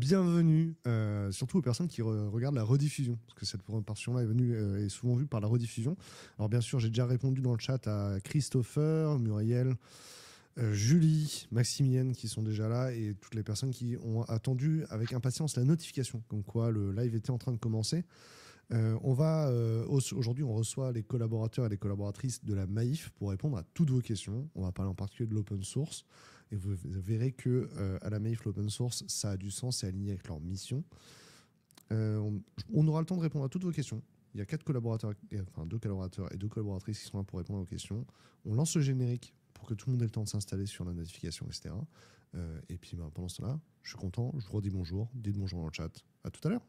bienvenue, surtout aux personnes qui regardent la rediffusion, parce que cette portion-là est souvent vue par la rediffusion. Alors bien sûr, j'ai déjà répondu dans le chat à Christopher, Muriel, Julie, Maximienne qui sont déjà là, et toutes les personnes qui ont attendu avec impatience la notification, comme quoi le live était en train de commencer. Aujourd'hui, on reçoit les collaborateurs et les collaboratrices de la Maïf pour répondre à toutes vos questions. On va parler en particulier de l'open source. Et vous verrez que à la Maïf, l'open source, ça a du sens, c'est aligné avec leur mission. On aura le temps de répondre à toutes vos questions. Il y a 2 collaborateurs et 2 collaboratrices qui sont là pour répondre aux questions. On lance le générique pour que tout le monde ait le temps de s'installer sur la notification, etc. Et puis pendant ce temps-là, je suis content, je vous redis bonjour, dites bonjour dans le chat. À tout à l'heure.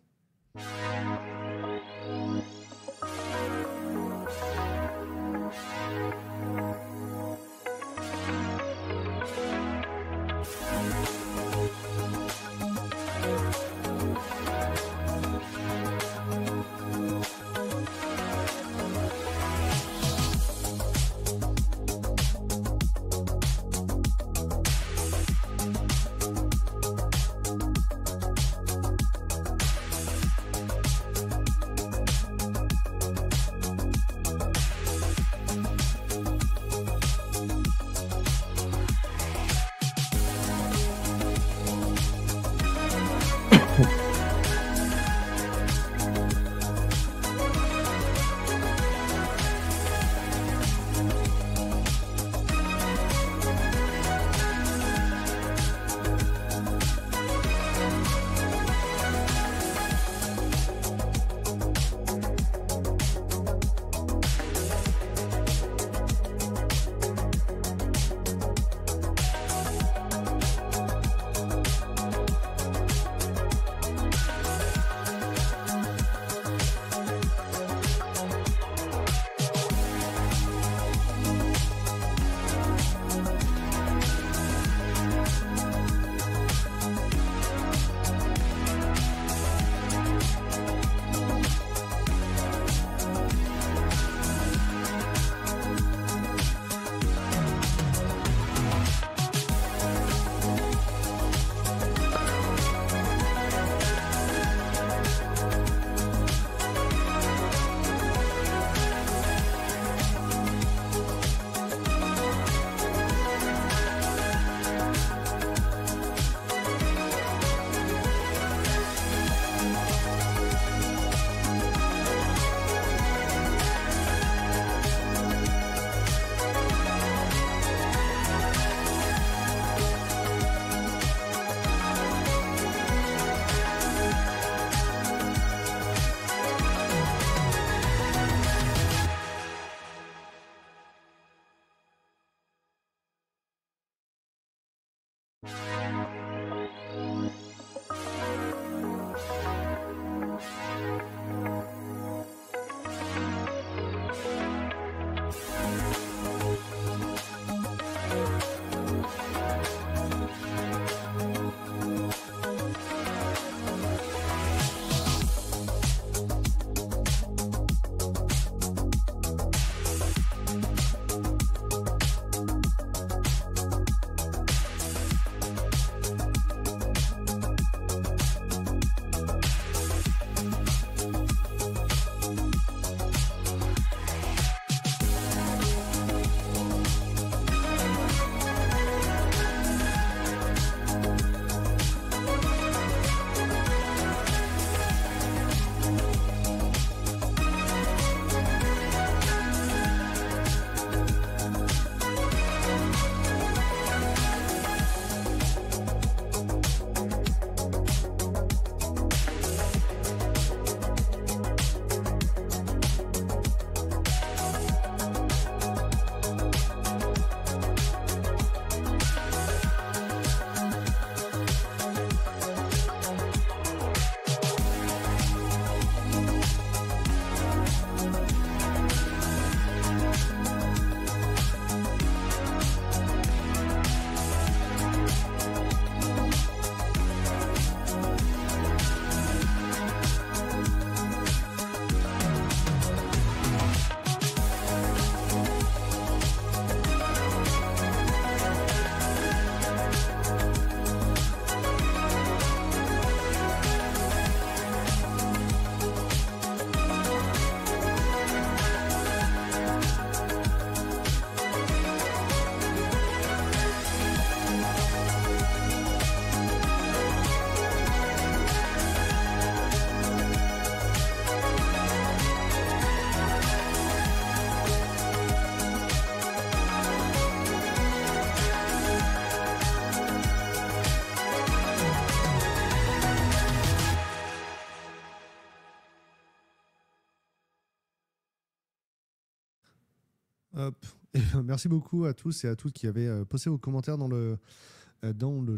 Hop. Et ben, merci beaucoup à tous et à toutes qui avaient posté vos commentaires dans le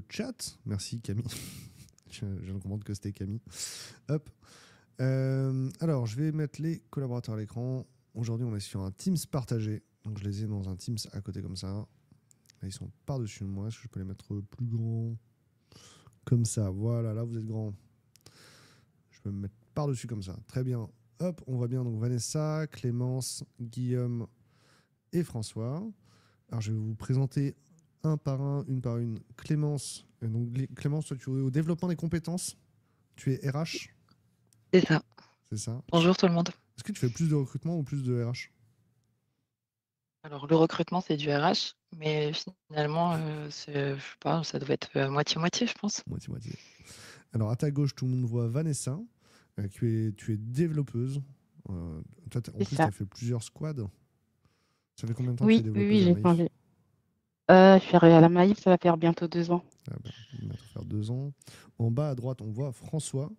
chat. Merci Camille. Je viens de comprendre que c'était Camille. Hop. Alors, je vais mettre les collaborateurs à l'écran. Aujourd'hui, on est sur un Teams partagé. Donc, je les ai dans un Teams à côté comme ça. Là, ils sont par-dessus moi. Est-ce que je peux les mettre plus grands? Comme ça. Voilà, là, vous êtes grands. Je peux me mettre par-dessus comme ça. Très bien. Hop, on voit bien donc Vanessa, Clémence, Guillaume et François. Alors, je vais vous présenter un par un, une par une. Clémence, Clémence, toi, tu es au développement des compétences. Tu es RH, C'est ça. c'est ça? Bonjour tout le monde. Est-ce que tu fais plus de recrutement ou plus de RH? Alors le recrutement, c'est du RH, mais finalement, je sais pas, ça doit être moitié-moitié, je pense. Moitié-moitié. Alors, à ta gauche, tout le monde voit Vanessa. Tu es développeuse. Toi, en C'est plus, tu ça. as fait plusieurs squads. Ça fait combien de temps que tu es Oui, oui, oui, développeuse à j'ai Maïf? changé. Je suis arrivée à la Maïf, ça va faire bientôt 2 ans. Ah ben, il va faire 2 ans. En bas à droite, on voit François.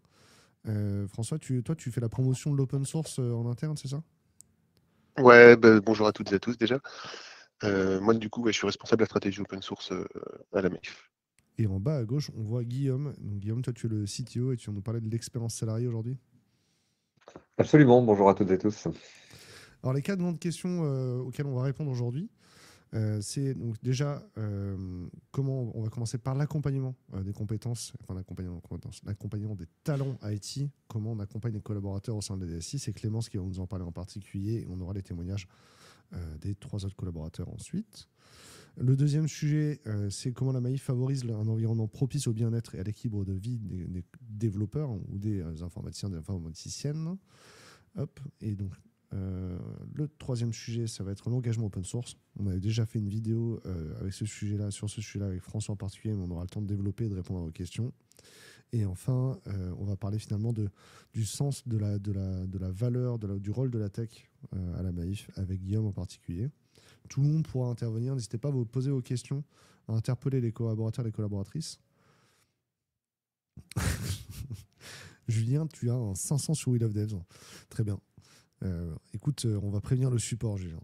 François, toi, tu fais la promotion de l'open source en interne, c'est ça? Ouais, bah, bonjour à toutes et à tous déjà. Moi, du coup, ouais, je suis responsable de la stratégie open source à la MAIF. Et en bas à gauche, on voit Guillaume. Donc, Guillaume, toi, tu es le CTO et tu vas nous parler de l'expérience salariée aujourd'hui. Absolument, bonjour à toutes et tous. Alors, les 4 grandes questions auxquelles on va répondre aujourd'hui, c'est donc déjà comment on va commencer par l'accompagnement des compétences, enfin l'accompagnement des talents IT, comment on accompagne les collaborateurs au sein de la DSI. C'est Clémence qui va nous en parler en particulier et on aura les témoignages des 3 autres collaborateurs ensuite. Le deuxième sujet, c'est comment la Maïf favorise un environnement propice au bien-être et à l'équilibre de vie des développeurs ou des informaticiens, des informaticiennes. Hop. Et donc, le troisième sujet, ça va être l'engagement open source. On avait déjà fait une vidéo avec ce sujet-là, sur ce sujet-là, avec François en particulier, mais on aura le temps de développer et de répondre à vos questions. Et enfin, on va parler finalement du sens de la valeur, du rôle de la tech à la Maïf, avec Guillaume en particulier. Tout le monde pourra intervenir. N'hésitez pas à vous poser vos questions, à interpeller les collaborateurs et les collaboratrices. Julien, tu as un 500 sur We Love Devs. Très bien. Écoute, on va prévenir le support, Julien.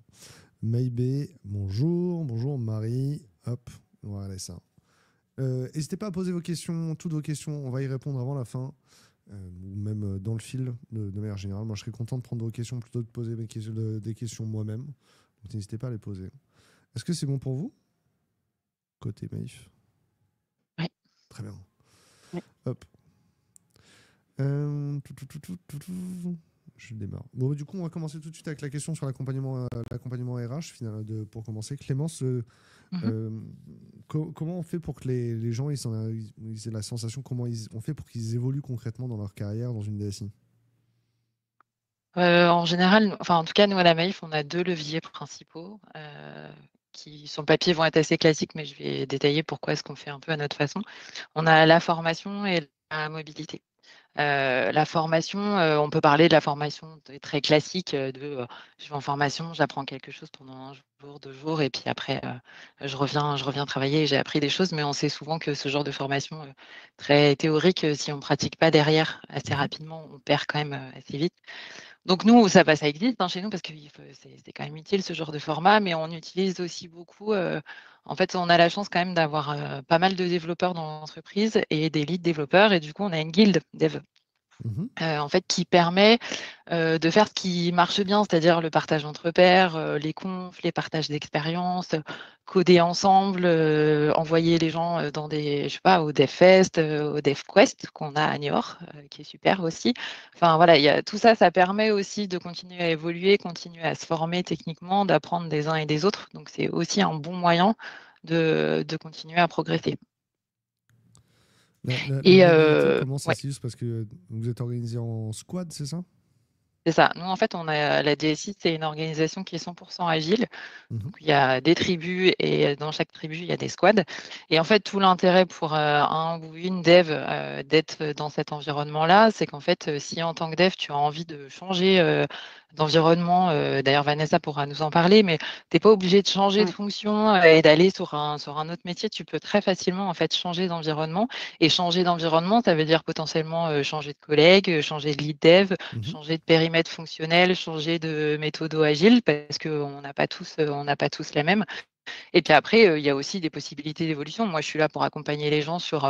Maybe, bonjour. Bonjour, Marie. Hop, voilà ça. N'hésitez pas à poser vos questions, toutes vos questions. On va y répondre avant la fin, ou même dans le fil, de manière générale. Moi, je serais content de prendre vos questions plutôt que de poser des questions moi-même. Donc, n'hésitez pas à les poser. Est-ce que c'est bon pour vous? Côté Maïf. Oui. Très bien. Oui. Hop. Je démarre. Bon, du coup, on va commencer tout de suite avec la question sur l'accompagnement RH. Pour commencer, Clémence, comment on fait pour que les gens ils aient la sensation, comment on fait pour qu'ils évoluent concrètement dans leur carrière dans une DSI? En général, enfin en tout cas, nous à la Maïf, on a 2 leviers principaux qui sur le papier vont être assez classiques, mais je vais détailler pourquoi est-ce qu'on fait un peu à notre façon. On a la formation et la mobilité. La formation, on peut parler de la formation très classique, je vais en formation, j'apprends quelque chose pendant 1 jour, 2 jours et puis après, je reviens travailler et j'ai appris des choses. Mais on sait souvent que ce genre de formation, très théorique, si on ne pratique pas derrière assez rapidement, on perd quand même, assez vite. Donc nous, ça existe, hein, chez nous parce que c'est quand même utile ce genre de format, mais on utilise aussi beaucoup, en fait, on a la chance quand même d'avoir, pas mal de développeurs dans l'entreprise et des lead développeurs et du coup, on a une guilde dev. En fait, qui permet, de faire ce qui marche bien, c'est-à-dire le partage entre pairs, les confs, les partages d'expériences, coder ensemble, envoyer les gens, dans des je sais pas, au DevFest, au DevQuest qu'on a à Niort, qui est super aussi. Enfin voilà, il y a tout ça, ça permet aussi de continuer à évoluer, continuer à se former techniquement, d'apprendre des uns et des autres. Donc c'est aussi un bon moyen de continuer à progresser. La Et mobilité, comment ça ouais. s'illustre? Parce que vous êtes organisé en squad, c'est ça? C'est ça. Nous, en fait, on a la DSI, c'est une organisation qui est 100% agile. Mhm. Donc, il y a des tribus et dans chaque tribu, il y a des squads. Et en fait, tout l'intérêt pour un ou une dev d'être dans cet environnement-là, c'est qu'en fait, si en tant que dev, tu as envie de changer d'environnement. D'ailleurs, Vanessa pourra nous en parler, mais tu n'es pas obligé de changer de Ouais. fonction et d'aller sur un autre métier. Tu peux très facilement en fait changer d'environnement. Et changer d'environnement, ça veut dire potentiellement changer de collègue, changer de lead dev, Mhm. changer de périmètre fonctionnel, changer de méthode agile, parce qu'on n'a pas tous la même. Et puis après, il y a aussi des possibilités d'évolution. Moi, je suis là pour accompagner les gens sur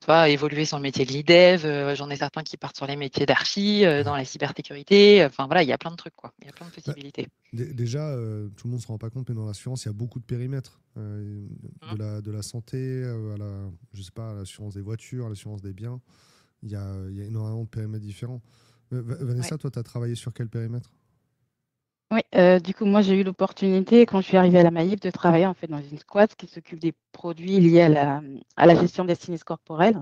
évoluer sur le métier de lead dev. J'en ai certains qui partent sur les métiers d'archi, dans la cybersécurité. Enfin voilà, il y a plein de trucs, quoi. Il y a plein de Bah, possibilités. déjà, tout le monde ne se rend pas compte, mais dans l'assurance, il y a beaucoup de périmètres. Mmh. De la santé je sais pas, à l'assurance des voitures, à l'assurance des biens. Il y a énormément de périmètres différents. Ouais. Vanessa, toi, tu as travaillé sur quel périmètre? Oui, du coup, moi, j'ai eu l'opportunité, quand je suis arrivée à la Maïf, de travailler en fait dans une squad qui s'occupe des produits liés à la gestion des sinistres corporels,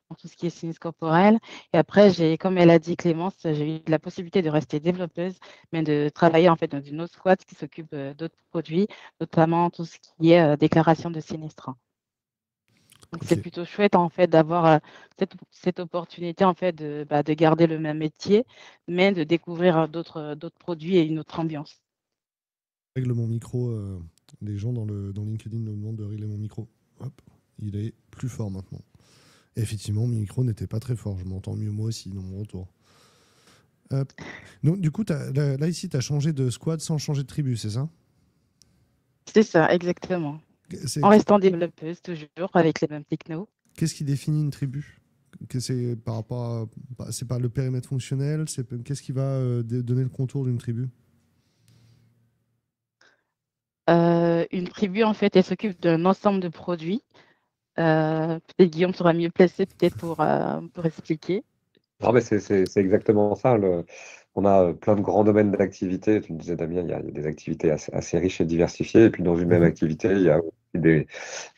donc tout ce qui est sinistre corporel. Et après, comme elle a dit Clémence, j'ai eu la possibilité de rester développeuse, mais de travailler en fait dans une autre squad qui s'occupe d'autres produits, notamment tout ce qui est déclaration de sinistres. Donc, c'est Ok. plutôt chouette en fait d'avoir cette opportunité en fait de garder le même métier, mais de découvrir d'autres produits et une autre ambiance. Règle mon micro. Les gens dans LinkedIn me demandent de régler mon micro. Hop, il est plus fort maintenant. Et effectivement, mon micro n'était pas très fort. Je m'entends mieux moi aussi dans mon retour. Hop. Donc, du coup, là ici, tu as changé de squad sans changer de tribu, c'est ça? C'est ça, exactement. C'est- En restant développeuse, toujours avec les mêmes technos. Qu'est-ce qui définit une tribu? C'est par rapport c'est pas le périmètre fonctionnel, qu'est-ce qui va donner le contour d'une tribu? Une tribu, en fait, elle s'occupe d'un ensemble de produits. Peut-être Guillaume sera mieux placé peut-être pour expliquer. Non, mais c'est exactement ça. On a plein de grands domaines d'activité. Tu me disais, Damien, il y a des activités assez riches et diversifiées. Et puis, dans une même Mhm. activité, il y a aussi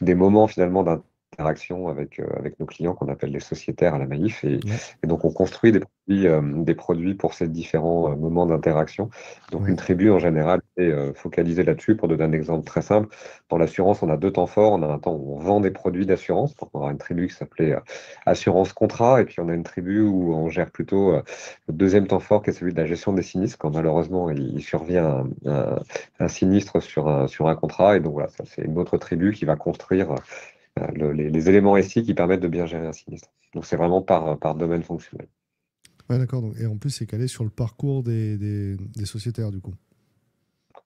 des moments finalement d'interaction avec nos clients qu'on appelle les sociétaires à la Maïf. Ouais, Et donc, on construit des produits pour ces différents moments d'interaction. Donc, ouais. une tribu, en général, est focalisée là-dessus. Pour donner un exemple très simple, dans l'assurance, on a deux temps forts. On a un temps où on vend des produits d'assurance. Donc, on aura une tribu qui s'appelait assurance contrat. Et puis, on a une tribu où on gère plutôt le deuxième temps fort, qui est celui de la gestion des sinistres, quand malheureusement, il survient un sinistre sur un contrat. Et donc, voilà, ça, c'est une autre tribu qui va construire les éléments SI qui permettent de bien gérer un sinistre. Donc, c'est vraiment par domaine fonctionnel. Ouais, d'accord. Et en plus, c'est calé sur le parcours des sociétaires, du coup.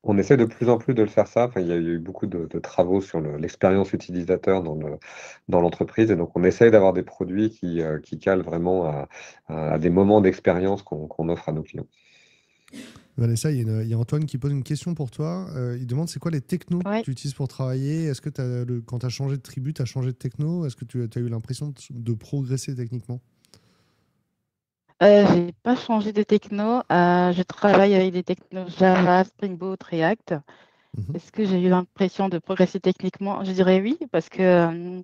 On essaie de plus en plus de le faire ça. Enfin, il y a eu beaucoup de travaux sur l'expérience utilisateur dans l'entreprise. Et donc, on essaye d'avoir des produits qui calent vraiment à des moments d'expérience qu'on offre à nos clients. Vanessa, il y a Antoine qui pose une question pour toi. Il demande c'est quoi les technos que Ouais. tu utilises pour travailler? Est-ce que quand tu as changé de tribu, tu as changé de techno? Est-ce que tu as eu l'impression de progresser techniquement? J'ai pas changé de techno. Je travaille avec des technos Java, Spring Boot, React. Mhm. Est-ce que j'ai eu l'impression de progresser techniquement? Je dirais oui, parce que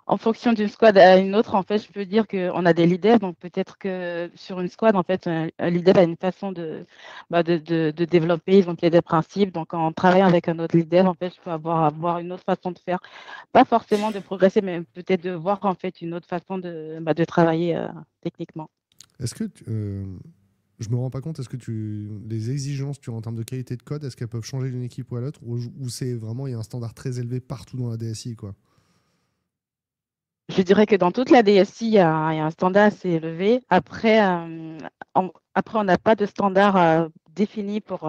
en fonction d'une squad à une autre, en fait, je peux dire qu'on a des leaders. Donc peut-être que sur une squad, en fait, un leader a une façon de développer, ils ont peut-être des principes. Donc en travaillant avec un autre leader, en fait, je peux avoir une autre façon de faire. Pas forcément de progresser, mais peut-être de voir en fait une autre façon de travailler techniquement. Est-ce que je me rends pas compte, est-ce que les exigences en termes de qualité de code, est-ce qu'elles peuvent changer d'une équipe ou à l'autre, ou c'est vraiment il y a un standard très élevé partout dans la DSI quoi? Je dirais que dans toute la DSI, il y a un standard assez élevé. Après, on n'a pas de standard défini pour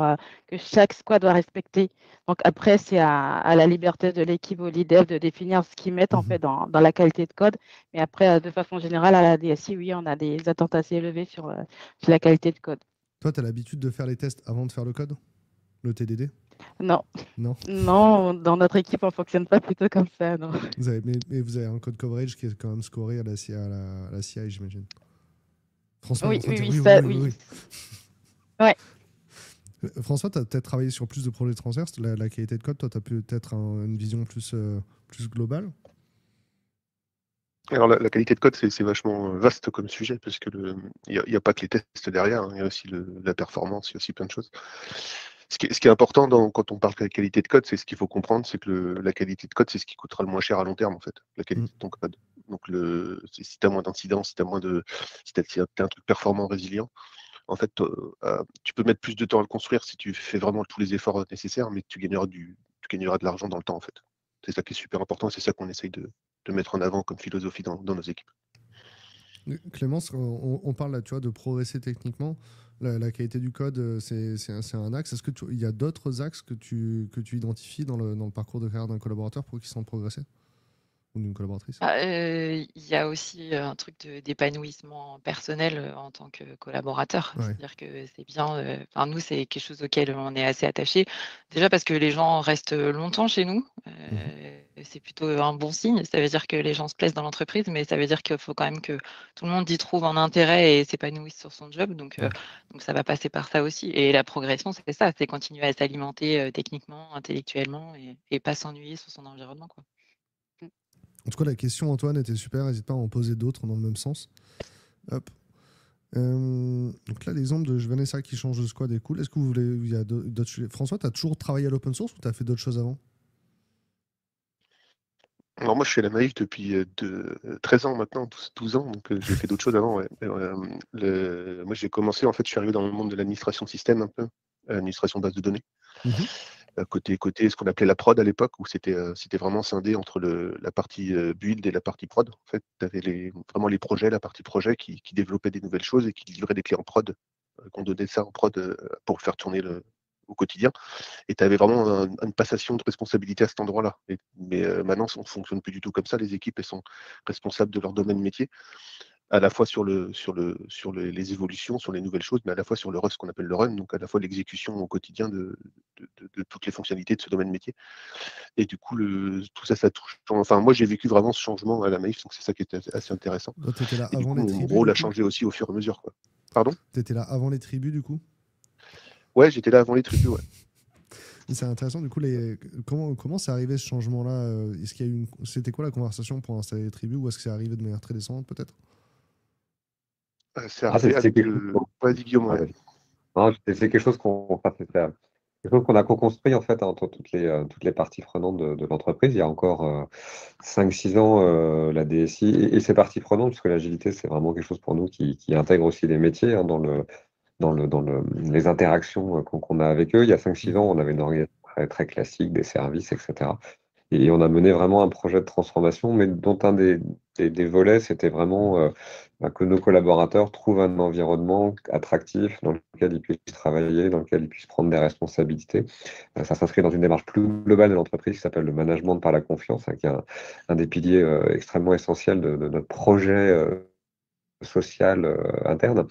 que chaque squad doit respecter. Donc après, c'est à la liberté de l'équipe au leader de définir ce qu'ils mettent en Mhm. fait dans la qualité de code. Mais après, de façon générale, à la DSI, oui, on a des attentes assez élevées sur la qualité de code. Toi, tu as l'habitude de faire les tests avant de faire le code, le TDD? Non, Non. non, dans notre équipe, on ne fonctionne pas plutôt comme ça, non. Mais vous avez un code coverage qui est quand même scoré à la CI, j'imagine. François est en Oui, train de oui, dire oui, oui, oui, ça, oui, oui, oui. oui. Ouais. François, tu as peut-être travaillé sur plus de projets transverses. La qualité de code, toi, tu as peut-être une vision plus globale. Alors la qualité de code, c'est vachement vaste comme sujet, parce que il y a pas que les tests derrière, hein, il y a aussi la performance, il y a aussi plein de choses. Ce qui est important quand on parle de qualité de code, c'est ce qu'il faut comprendre, c'est que la qualité de code, c'est ce qui coûtera le moins cher à long terme, en fait, la Mm. qualité de ton code. Donc si tu as moins d'incidents, si tu as un truc performant, résilient, En fait, tu peux mettre plus de temps à le construire si tu fais vraiment tous les efforts nécessaires, mais tu gagneras de l'argent dans le temps, en fait. C'est ça qui est super important, c'est ça qu'on essaye de mettre en avant comme philosophie dans nos équipes. Clémence, on parle là, tu vois, de progresser techniquement. La qualité du code, c'est un axe. Est-ce qu'il y a d'autres axes que tu identifies dans le parcours de carrière d'un collaborateur pour qu'il sente progresser ou d'une collaboratrice? Il y a aussi un truc d'épanouissement personnel en tant que collaborateur. Ouais. C'est-à-dire que c'est bien, enfin, nous, c'est quelque chose auquel on est assez attaché. Déjà parce que les gens restent longtemps chez nous. C'est plutôt un bon signe. Ça veut dire que les gens se plaisent dans l'entreprise, mais ça veut dire qu'il faut quand même que tout le monde y trouve un intérêt et s'épanouisse sur son job. Donc ça va passer par ça aussi. Et la progression, c'est ça, c'est continuer à s'alimenter techniquement, intellectuellement et pas s'ennuyer sur son environnement, quoi. En tout cas, la question, Antoine, était super. N'hésite pas à en poser d'autres dans le même sens. Hop. Donc là, l'exemple de Vanessa qui change de squad est cool. Est-ce que vous voulez. Il y a d'autres sujets. François, tu as toujours travaillé à l'open source ou tu as fait d'autres choses avant? Alors moi, je suis à la Maïf depuis 13 ans maintenant, 12 ans, donc j'ai fait d'autres choses avant. Ouais. Moi, j'ai commencé, en fait, je suis arrivé dans le monde de l'administration système un peu, administration base de données. Côté ce qu'on appelait la prod à l'époque, où c'était vraiment scindé entre la partie build et la partie prod. En fait, tu avais vraiment les projets, la partie projet qui développait des nouvelles choses et qui livrait des clés en prod, qu'on donnait ça en prod pour le faire tourner au quotidien. Et tu avais vraiment une passation de responsabilité à cet endroit-là. Mais maintenant, on ne fonctionne plus du tout comme ça. Les équipes, elles sont responsables de leur domaine métier, à la fois sur les évolutions, sur les nouvelles choses, mais à la fois sur ce qu'on appelle le run, donc à la fois l'exécution au quotidien de toutes les fonctionnalités de ce domaine métier. Et du coup, tout ça, ça touche. Enfin, moi, j'ai vécu vraiment ce changement à la Maïf, donc c'est ça qui était assez intéressant. Tu étais là Et du avant coup, les mon tribus. rôle a changé aussi au fur et à mesure, quoi. Pardon? Tu étais là avant les tribus, du coup? Ouais, j'étais là avant les tribus, ouais. C'est intéressant, du coup, comment c'est arrivé ce changement-là? Est-ce qu'il y a eu C'était quoi la conversation pour installer les tribus ou est-ce que c'est arrivé de manière très descendante, peut-être? C'est arrivé avec le. Vas-y, Guillaume. Ouais. C'est quelque chose qu'on a co-construit en fait entre toutes les parties prenantes de l'entreprise. Il y a encore 5-6 ans, la DSI et ses parties prenantes, puisque l'agilité, c'est vraiment quelque chose pour nous qui intègre aussi les métiers dans les interactions qu'on a avec eux. Il y a 5-6 ans, on avait une organisation très, très classique, des services, etc. Et on a mené vraiment un projet de transformation, mais dont un des volets, c'était vraiment que nos collaborateurs trouvent un environnement attractif dans lequel ils puissent travailler, dans lequel ils puissent prendre des responsabilités. Ça s'inscrit dans une démarche plus globale de l'entreprise qui s'appelle le management par la confiance, qui est un des piliers extrêmement essentiels de notre projet social interne.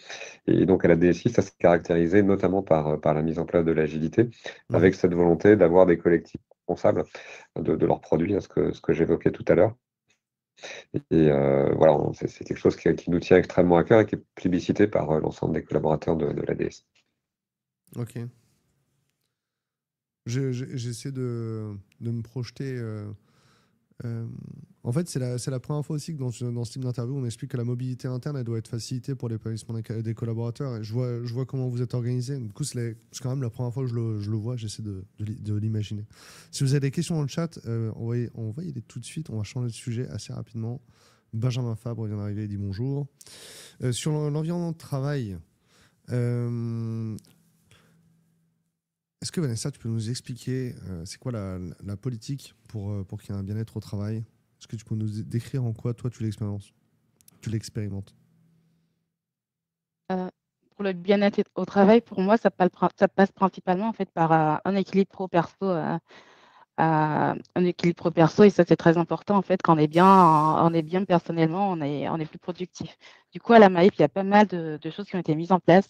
Et donc à la DSI, ça s'est caractérisé notamment par la mise en place de l'agilité, avec cette volonté d'avoir des collectifs responsables de leurs produits, ce que j'évoquais tout à l'heure. Et voilà, c'est quelque chose qui nous tient extrêmement à cœur et qui est plébiscité par l'ensemble des collaborateurs de la DSI. Ok. J'essaie de me projeter. En fait, c'est la première fois aussi que dans ce type d'interview, on explique que la mobilité interne, elle doit être facilitée pour l'épanouissement des collaborateurs. Et je vois comment vous êtes organisé. Du coup, c'est quand même la première fois que je le vois. J'essaie de l'imaginer. Si vous avez des questions dans le chat, envoyez-les tout de suite. On va changer de sujet assez rapidement. Benjamin Fabre vient d'arriver, il dit bonjour. Sur l'environnement de travail, est-ce que Vanessa, tu peux nous expliquer c'est quoi la politique pour qu'il y ait un bien-être au travail? Est-ce que tu peux nous décrire en quoi toi tu l'expérimentes? Pour le bien-être au travail, pour moi, ça passe principalement en fait par un équilibre pro-perso. Un équilibre pro-perso, et ça c'est très important en fait. Quand on est bien personnellement, on est plus productif. Du coup, à la Maïf, il y a pas mal de choses qui ont été mises en place.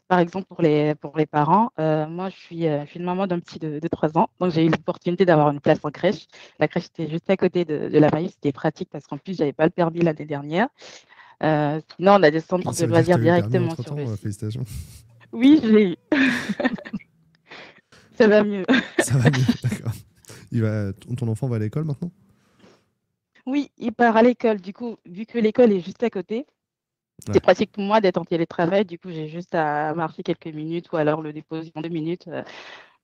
Par exemple, pour les parents, moi, je suis une maman d'un petit de 3 ans, donc j'ai eu l'opportunité d'avoir une place en crèche. La crèche était juste à côté de la Maïf, c'était pratique parce qu'en plus, je n'avais pas le permis l'année dernière. Sinon, on a des centres de loisirs directement sur le site. Félicitations. Oui, je l'ai eu. Ça va mieux. Ça va mieux, d'accord. Ton enfant va à l'école maintenant? Oui, il part à l'école. Du coup, vu que l'école est juste à côté, c'est pratique pour moi d'être en télétravail. Du coup, j'ai juste à marcher quelques minutes ou alors le déposer en 2 minutes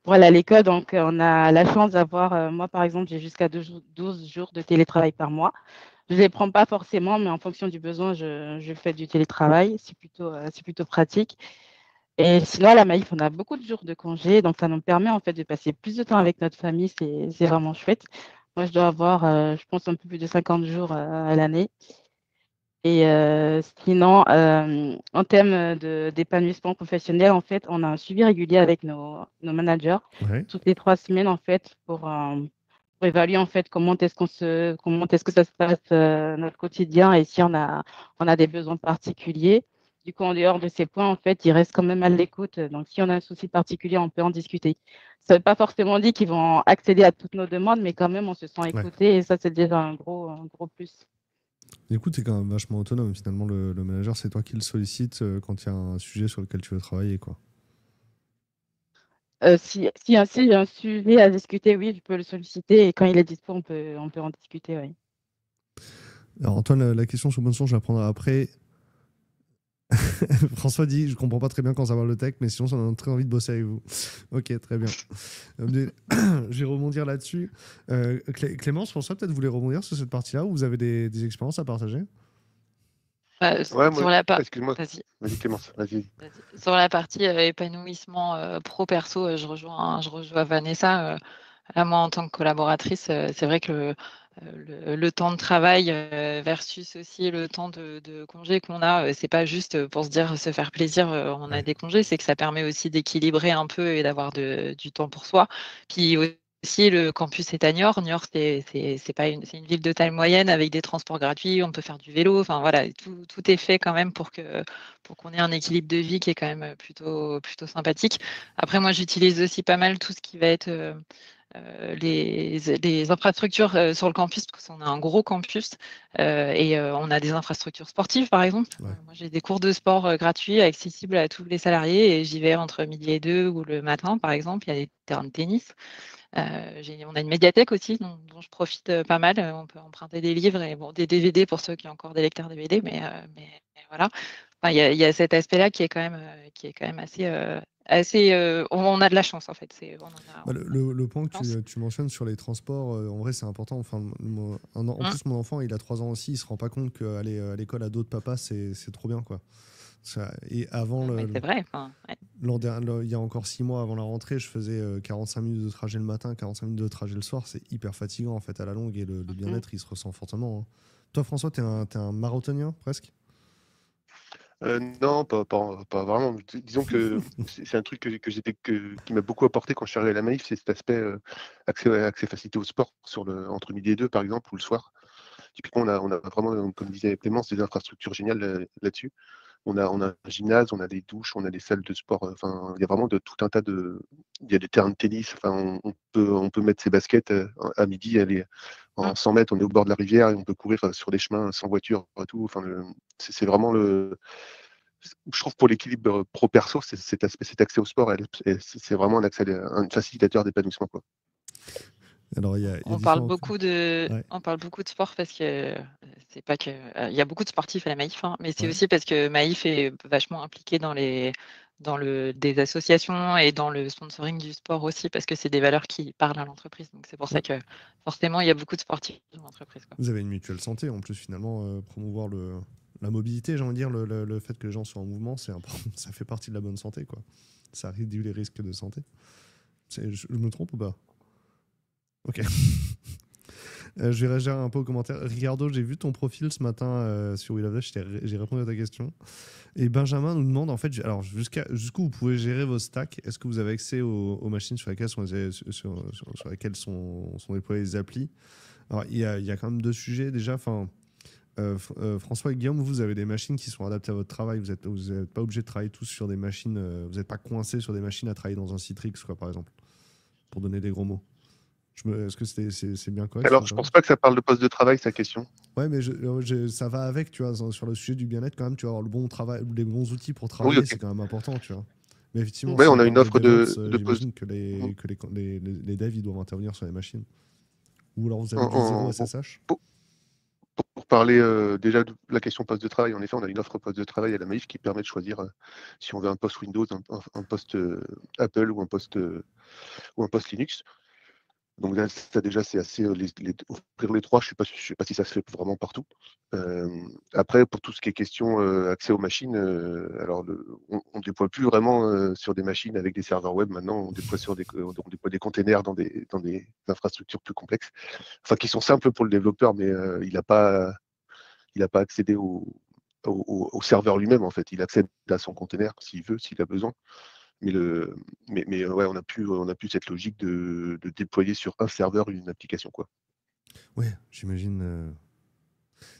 pour aller à l'école. Donc, on a la chance d'avoir, moi par exemple, j'ai jusqu'à 12 jours de télétravail par mois. Je ne les prends pas forcément, mais en fonction du besoin, je fais du télétravail. C'est plutôt pratique. Et sinon, à la Maïf, on a beaucoup de jours de congé, donc ça nous permet en fait de passer plus de temps avec notre famille. C'est vraiment chouette. Moi, je dois avoir, je pense, un peu plus de 50 jours à l'année. Et sinon, en termes d'épanouissement professionnel, en fait, on a un suivi régulier avec nos managers Ouais. toutes les 3 semaines, en fait, pour évaluer, en fait, comment est-ce que ça se passe, notre quotidien et si on a des besoins particuliers. Du coup, en dehors de ces points, en fait, ils restent quand même à l'écoute. Donc, si on a un souci particulier, on peut en discuter. Ça ne veut pas forcément dire qu'ils vont accéder à toutes nos demandes, mais quand même, on se sent écouté et ça, c'est déjà un gros plus. Du coup, tu es quand même vachement autonome. Finalement, le manager, c'est toi qui le sollicite quand il y a un sujet sur lequel tu veux travailler, quoi. Si j'ai un sujet à discuter, oui, je peux le solliciter et quand il est dispo, on peut en discuter, oui. Alors, Antoine, la question sur open source, je la prendrai après. François dit, je comprends pas très bien quand ça parle de tech, mais sinon, ça donne très envie de bosser avec vous. Ok, très bien. Je vais rebondir là-dessus. Clémence, François, peut-être vous voulez rebondir sur cette partie-là où vous avez des expériences à partager? Ouais, Sur la excuse-moi. Vas-y. Vas-y, Clémence, vas-y. Sur la partie épanouissement pro-perso, je rejoins Vanessa. Là, moi, en tant que collaboratrice, c'est vrai que le temps de travail versus aussi le temps de congé qu'on a, c'est pas juste pour se dire se faire plaisir, on a Ouais. des congés, c'est que ça permet aussi d'équilibrer un peu et d'avoir du temps pour soi. Puis aussi, le campus est à Niort. Niort, c'est une ville de taille moyenne avec des transports gratuits, on peut faire du vélo. Enfin voilà, tout est fait quand même pour qu'on ait un équilibre de vie qui est quand même plutôt sympathique. Après, moi, j'utilise aussi pas mal tout ce qui va être les infrastructures sur le campus, parce qu'on a un gros campus et on a des infrastructures sportives, par exemple. Ouais. Moi, j'ai des cours de sport gratuits, accessibles à tous les salariés, et j'y vais entre midi et 2 ou le matin, par exemple. Il y a des terrains de tennis. On a une médiathèque aussi dont je profite pas mal. On peut emprunter des livres et bon, des DVD pour ceux qui ont encore des lecteurs DVD, mais voilà. Enfin, il y a cet aspect-là qui est quand même assez. On a de la chance en fait. On en a Le point que chance. tu mentionnes sur les transports, en vrai, c'est important. Enfin, en plus, mon enfant, il a 3 ans aussi, il se rend pas compte qu'aller à l'école à d'autres papas, c'est trop bien, quoi. Et avant, Mais c'est vrai. Enfin, ouais. il y a encore 6 mois avant la rentrée, je faisais 45 minutes de trajet le matin, 45 minutes de trajet le soir. C'est hyper fatigant, en fait, à la longue, et le bien-être, il se ressent fortement, hein. Toi, François, t'es un marathonien, presque? Non, pas vraiment. Disons que c'est un truc qui m'a beaucoup apporté quand je suis arrivé à la Maïf, c'est cet aspect accès facilité au sport entre midi et 2, par exemple, ou le soir. Typiquement, on a vraiment, comme disait Clémence, des infrastructures géniales là-dessus. On a un gymnase, on a des douches, on a des salles de sport. Enfin, il y a vraiment tout un tas de. Il y a des terrains de tennis. Enfin, on peut mettre ses baskets à midi, aller en 100 mètres, on est au bord de la rivière et on peut courir sur des chemins sans voiture et tout. Enfin, c'est vraiment je trouve pour l'équilibre pro-perso, cet accès au sport, c'est vraiment un facilitateur d'épanouissement, quoi. Alors, il y a On parle différents. beaucoup Ouais. on parle beaucoup de sport parce que c'est pas que il y a beaucoup de sportifs à la Maïf, hein, mais c'est Ouais. aussi parce que Maïf est vachement impliqué des associations et dans le sponsoring du sport aussi, parce que c'est des valeurs qui parlent à l'entreprise. Donc c'est pour ça que forcément il y a beaucoup de sportifs dans l'entreprise, quoi. Vous avez une mutuelle santé, en plus, finalement, promouvoir la mobilité, j'ai envie de dire, le fait que les gens soient en mouvement, c'est important. Ça fait partie de la bonne santé, quoi. Ça réduit les risques de santé. Je me trompe ou pas? Ok. Je vais réagir un peu aux commentaires. Ricardo, j'ai vu ton profil ce matin sur We Love Dash, j'ai répondu à ta question. Et Benjamin nous demande, en fait, alors jusqu'où vous pouvez gérer vos stacks? Est-ce que vous avez accès aux machines sur lesquelles sont déployées les applis? Alors, il y a quand même 2 sujets déjà. Enfin, François et Guillaume, vous avez des machines qui sont adaptées à votre travail. Vous n'êtes pas obligé de travailler tous sur des machines. Vous n'êtes pas coincé sur des machines à travailler dans un Citrix, quoi, par exemple, pour donner des gros mots. Est-ce que c'est bien correct? Alors, je pense pas que ça parle de poste de travail, sa question. Ouais, mais ça va avec, tu vois, sur le sujet du bien-être, quand même, tu vas avoir le bon travail, les bons outils pour travailler, Oui, ok. c'est quand même important, tu vois. Mais effectivement, Ouais, si on a parle une offre DevOps, de poste. j'imagine que les devs, ils doivent intervenir sur les machines. Ou alors vous avez du En- 0 SSH. Pour parler déjà de la question poste de travail, en effet, on a une offre poste de travail à la Maïf qui permet de choisir si on veut un poste Windows, un poste Apple ou un poste Linux. Donc là, ça déjà, c'est assez. Offrir les trois, je sais pas si ça se fait vraiment partout. Après, pour tout ce qui est question accès aux machines, alors on déploie plus vraiment sur des machines avec des serveurs web. Maintenant, on déploie on déploie des containers dans des infrastructures plus complexes, enfin qui sont simples pour le développeur, mais il n'a pas accédé au serveur lui-même en fait. Il accède à son container s'il veut, s'il a besoin. Mais ouais, on n'a plus cette logique de déployer sur un serveur une application, quoi. Ouais, j'imagine.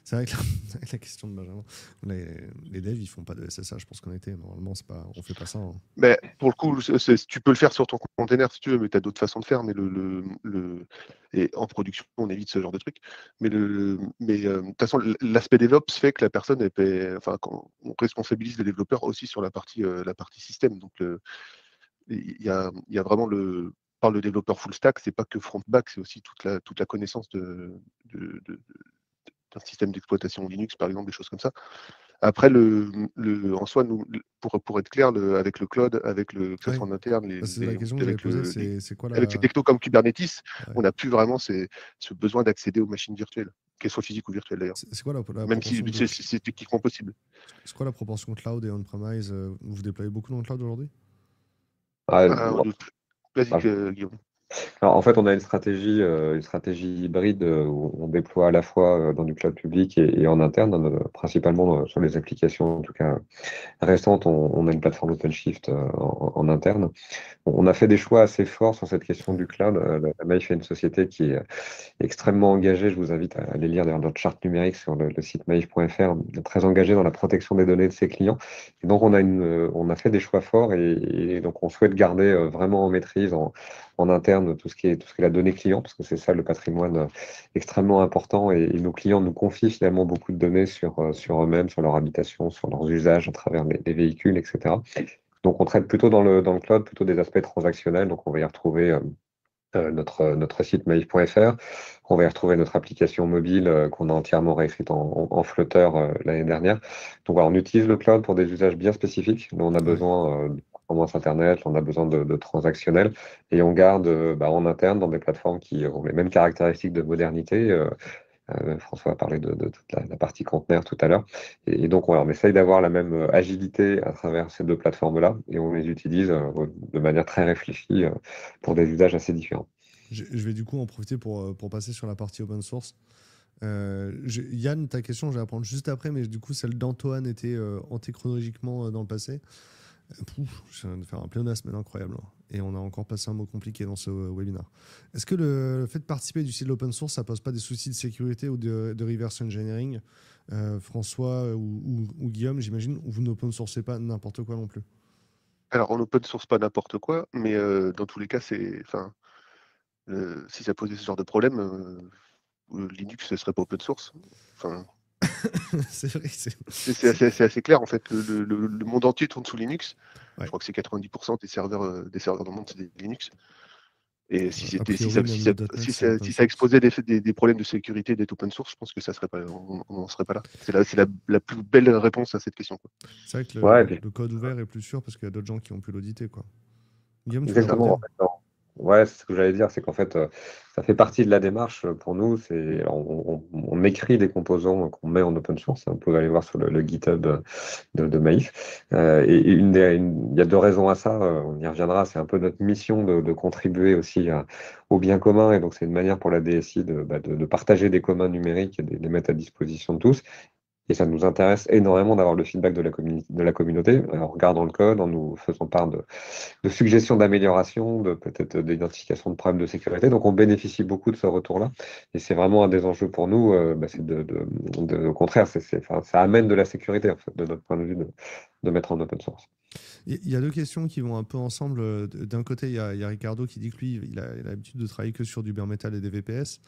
C'est vrai que la question de Benjamin, les devs, ils font pas de SSH pour se connecter. Normalement, on fait pas ça. Hein. Mais pour le coup, tu peux le faire sur ton container si tu veux, mais tu as d'autres façons de faire. Mais et en production, on évite ce genre de truc. Mais de toute façon, l'aspect DevOps fait que la personne, quand on responsabilise les développeurs aussi sur la partie système. Donc, il y a vraiment par le développeur full stack, c'est pas que front-back, c'est aussi toute la connaissance d'un système d'exploitation Linux, par exemple, des choses comme ça. Après, en soi, nous, pour être clair, avec le cloud, que ce soit en interne, c'est la question que j'avais posée, c'est quoi avec les technos comme Kubernetes, ouais. on n'a plus vraiment ce besoin d'accéder aux machines virtuelles, qu'elles soient physiques ou virtuelles d'ailleurs. C'est quoi la même si c'est techniquement possible. C'est quoi la proportion cloud et on-premise? Vous déployez beaucoup dans le cloud aujourd'hui? Vas-y, Guillaume. Alors, en fait, on a une stratégie hybride où on déploie à la fois dans du cloud public et en interne, principalement sur les applications, en tout cas récentes. On a une plateforme OpenShift en interne. On a fait des choix assez forts sur cette question du cloud. La Maïf est une société qui est extrêmement engagée. Je vous invite à aller lire d'ailleurs notre charte numérique sur le site maïf.fr, très engagée dans la protection des données de ses clients. Et donc, on a fait des choix forts et donc on souhaite garder vraiment en maîtrise en interne tout ce qui est la donnée client, parce que c'est ça le patrimoine extrêmement important. Et nos clients nous confient finalement beaucoup de données sur eux-mêmes, sur leur habitation, sur leurs usages à travers les véhicules, etc. Donc, on traite plutôt dans le cloud, plutôt des aspects transactionnels. Donc, on va y retrouver notre site maïf.fr. On va y retrouver notre application mobile qu'on a entièrement réécrite en Flutter l'année dernière. Donc, voilà, on utilise le cloud pour des usages bien spécifiques. Nous, on a besoin de performance Internet, on a besoin de transactionnel, et on garde en interne dans des plateformes qui ont les mêmes caractéristiques de modernité. François a parlé de toute la partie conteneur tout à l'heure. Et donc, on essaye d'avoir la même agilité à travers ces deux plateformes-là, et on les utilise de manière très réfléchie pour des usages assez différents. Je vais du coup en profiter pour passer sur la partie open source. Yann, ta question, je vais la prendre juste après, mais du coup, celle d'Antoine était antéchronologiquement dans le passé. Je viens de faire un pléonasme incroyable. Et on a encore passé un mot compliqué dans ce webinaire. Est-ce que le fait de participer du site de l'open source, ça pose pas des soucis de sécurité ou de reverse engineering? François ou Guillaume, j'imagine, vous n'open sourcez pas n'importe quoi non plus. Alors, on n'open source pas n'importe quoi, mais dans tous les cas, si ça posait ce genre de problème, Linux ne serait pas open source. C'est vrai. C'est assez clair en fait. Le monde entier tourne sous Linux. Ouais. Je crois que c'est 90% des serveurs dans le monde, c'est des Linux. Et si ça exposait des problèmes de sécurité d'être open source, je pense que on n'en serait pas là. C'est la plus belle réponse à cette question, quoi. C'est vrai que le code ouvert est plus sûr parce qu'il y a d'autres gens qui ont pu l'auditer, quoi. Guillaume, tu veux Exactement. Ouais, c'est ce que j'allais dire, c'est qu'en fait, ça fait partie de la démarche pour nous. On écrit des composants qu'on met en open source. Vous pouvez aller voir sur le GitHub de Maïf. Il y a deux raisons à ça. On y reviendra. C'est un peu notre mission de contribuer aussi au bien commun. Et donc, c'est une manière pour la DSI de partager des communs numériques et de les mettre à disposition de tous. Et ça nous intéresse énormément d'avoir le feedback de la communauté, en regardant le code, en nous faisant part de suggestions d'amélioration, peut-être d'identification de problèmes de sécurité. Donc, on bénéficie beaucoup de ce retour-là. Et c'est vraiment un des enjeux pour nous. C'est au contraire, ça amène de la sécurité, en fait, de notre point de vue, de mettre en open source. Il y a deux questions qui vont un peu ensemble. D'un côté, il y a Ricardo qui dit que lui, il a l'habitude de travailler que sur du bare metal et des VPS.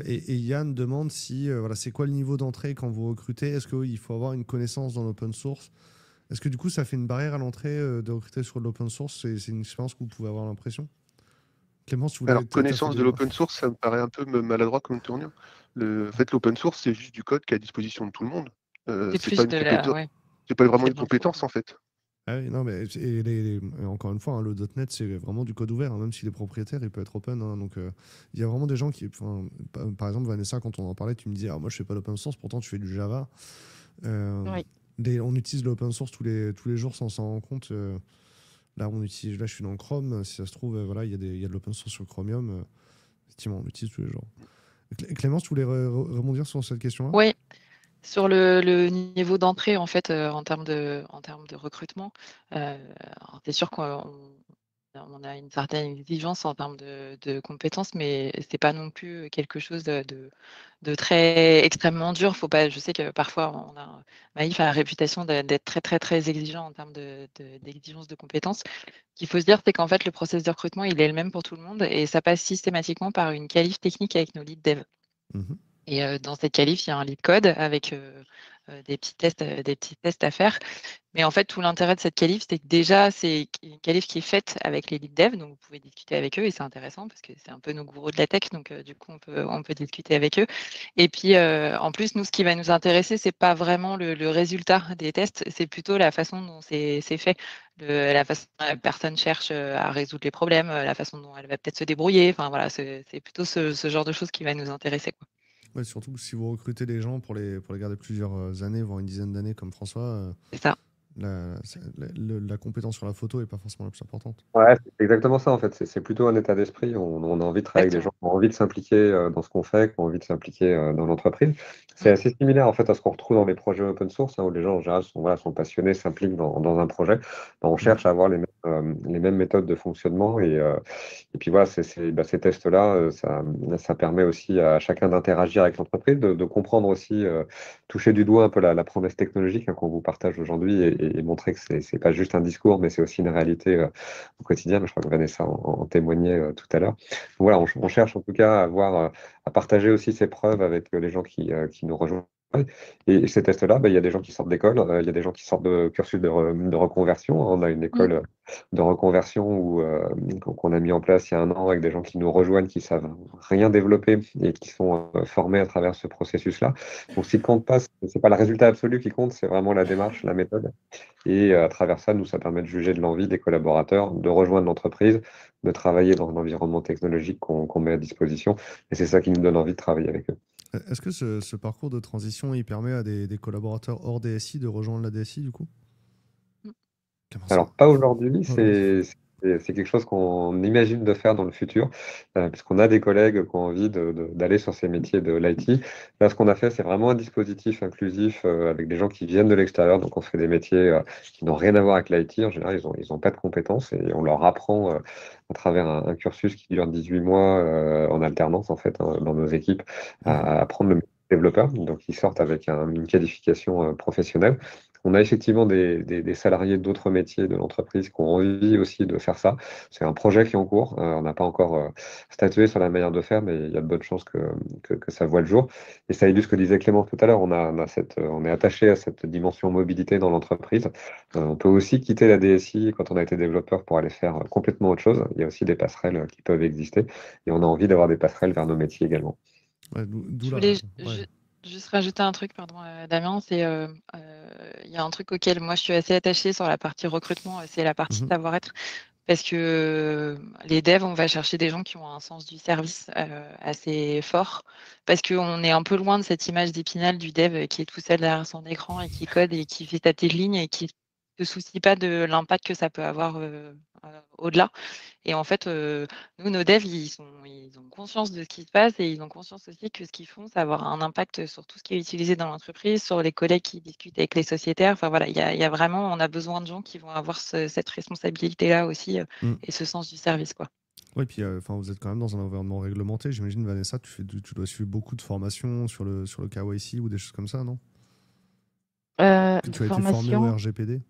Et Yann demande c'est quoi le niveau d'entrée quand vous recrutez? Est-ce qu'il faut avoir une connaissance dans l'open source? Est-ce que du coup ça fait une barrière à l'entrée de recruter sur l'open source? C'est une expérience que vous pouvez avoir l'impression? Clémence, vous Alors, connaissance de l'open source, ça me paraît un peu maladroit comme tournure. En fait, l'open source, c'est juste du code qui est à disposition de tout le monde. C'est pas vraiment une compétence en fait. Ah oui, non, mais encore une fois, hein, le .NET, c'est vraiment du code ouvert, hein, même s'il est propriétaire, il peut être open. Hein, donc, il y a vraiment des gens qui. Enfin, par exemple, Vanessa, quand on en parlait, tu me disais, ah, moi, je fais pas l'open source, pourtant, tu fais du Java. Euh, Oui. on utilise l'open source tous les jours sans s'en rendre compte. Là, je suis dans Chrome. Si ça se trouve, voilà, il y a de l'open source sur Chromium. Effectivement, on l'utilise tous les jours. Clémence, tu voulais rebondir sur cette question-là? Oui, sur le niveau d'entrée, en fait, en termes de recrutement, alors c'est sûr qu'on a une certaine exigence en termes de compétences, mais c'est pas non plus quelque chose de très extrêmement dur. Faut pas, je sais que parfois, Maïf a la réputation d'être très, très, très exigeant en termes d'exigence de compétences. Ce qu'il faut se dire, c'est qu'en fait, le process de recrutement, il est le même pour tout le monde et ça passe systématiquement par une qualif technique avec nos lead dev. Mhm. Et dans cette qualif, il y a un lead code avec des petits tests à faire. Mais en fait, tout l'intérêt de cette qualif, c'est que déjà, c'est une qualif qui est faite avec les lead dev, donc vous pouvez discuter avec eux et c'est intéressant parce que c'est un peu nos gourous de la tech, donc du coup, on peut discuter avec eux. Et puis, en plus, nous, ce qui va nous intéresser, c'est pas vraiment le résultat des tests, c'est plutôt la façon dont c'est fait, la façon dont la personne cherche à résoudre les problèmes, la façon dont elle va peut-être se débrouiller. Enfin, voilà, c'est plutôt ce genre de choses qui va nous intéresser, quoi. Ouais, surtout que si vous recrutez des gens pour les garder plusieurs années, voire une dizaine d'années comme François, C'est ça. la compétence sur la photo est pas forcément la plus importante. Ouais, c'est exactement ça en fait. C'est plutôt un état d'esprit. On a envie de travailler avec des gens Exactement. qui ont envie de s'impliquer dans ce qu'on fait, qui ont envie de s'impliquer dans l'entreprise. C'est Mm. assez similaire en fait à ce qu'on retrouve dans les projets open source, hein, où les gens en général sont, voilà, sont passionnés, s'impliquent dans un projet. Ben, on Mm. cherche à avoir les mêmes méthodes de fonctionnement et puis voilà, ces tests-là, ça permet aussi à chacun d'interagir avec l'entreprise, de comprendre aussi, toucher du doigt un peu la promesse technologique hein, qu'on vous partage aujourd'hui et montrer que c'est pas juste un discours, mais c'est aussi une réalité au quotidien. Je crois que Vanessa en témoignait tout à l'heure. Donc voilà, on cherche en tout cas à avoir, à partager aussi ces preuves avec les gens qui nous rejoignent. Et ces tests-là, il y a des gens qui sortent d'école, il y a des gens qui sortent de cursus de reconversion. On a une Mm. école de reconversion qu'on a mis en place il y a un an avec des gens qui nous rejoignent, qui savent rien développer et qui sont formés à travers ce processus-là. Donc, ce qui ne compte pas, c'est pas le résultat absolu qui compte, c'est vraiment la démarche, la méthode. Et à travers ça, nous, ça permet de juger de l'envie des collaborateurs, de rejoindre l'entreprise, de travailler dans un environnement technologique qu'on met à disposition. Et c'est ça qui nous donne envie de travailler avec eux. Est-ce que ce parcours de transition, il permet à des collaborateurs hors DSI de rejoindre la DSI du coup? Mm. Comment ça? Alors, pas aujourd'hui, Oh non. c'est quelque chose qu'on imagine de faire dans le futur, puisqu'on a des collègues qui ont envie d'aller sur ces métiers de l'IT. Là, ce qu'on a fait, c'est vraiment un dispositif inclusif avec des gens qui viennent de l'extérieur. Donc, on fait des métiers qui n'ont rien à voir avec l'IT. En général, ils ont pas de compétences et on leur apprend à travers un cursus qui dure 18 mois en alternance, en fait, hein, dans nos équipes, Mhm. à apprendre le métier de développeur. Donc, ils sortent avec une qualification professionnelle. On a effectivement des salariés d'autres métiers de l'entreprise qui ont envie aussi de faire ça. C'est un projet qui est en cours. On n'a pas encore statué sur la manière de faire, mais il y a de bonnes chances que ça voit le jour. Et ça illustre ce que disait Clément tout à l'heure. On est attaché à cette dimension mobilité dans l'entreprise. On peut aussi quitter la DSI quand on a été développeur pour aller faire complètement autre chose. Il y a aussi des passerelles qui peuvent exister. Et on a envie d'avoir des passerelles vers nos métiers également. Ouais, d'où Je la. voulais Ouais. juste rajouter un truc, pardon, Damien, c'est il y a un truc auquel moi je suis assez attachée sur la partie recrutement, c'est la partie Mhm. savoir-être. Parce que les devs, on va chercher des gens qui ont un sens du service assez fort. Parce qu'on est un peu loin de cette image d'Épinal du dev qui est tout seul derrière son écran et qui code et qui fait sa petite ligne et qui ne se soucie pas de l'impact que ça peut avoir au-delà. Et en fait, nous, nos devs, ils ont conscience de ce qui se passe et ils ont conscience aussi que ce qu'ils font, ça va avoir un impact sur tout ce qui est utilisé dans l'entreprise, sur les collègues qui discutent avec les sociétaires. Enfin voilà, il y a vraiment, on a besoin de gens qui vont avoir cette responsabilité-là aussi Mm. et ce sens du service, quoi. Ouais, puis enfin, vous êtes quand même dans un environnement réglementé. J'imagine, Vanessa, tu dois suivre beaucoup de formations sur le KYC ou des choses comme ça, non? Que De tu as été formé au formation, RGPD?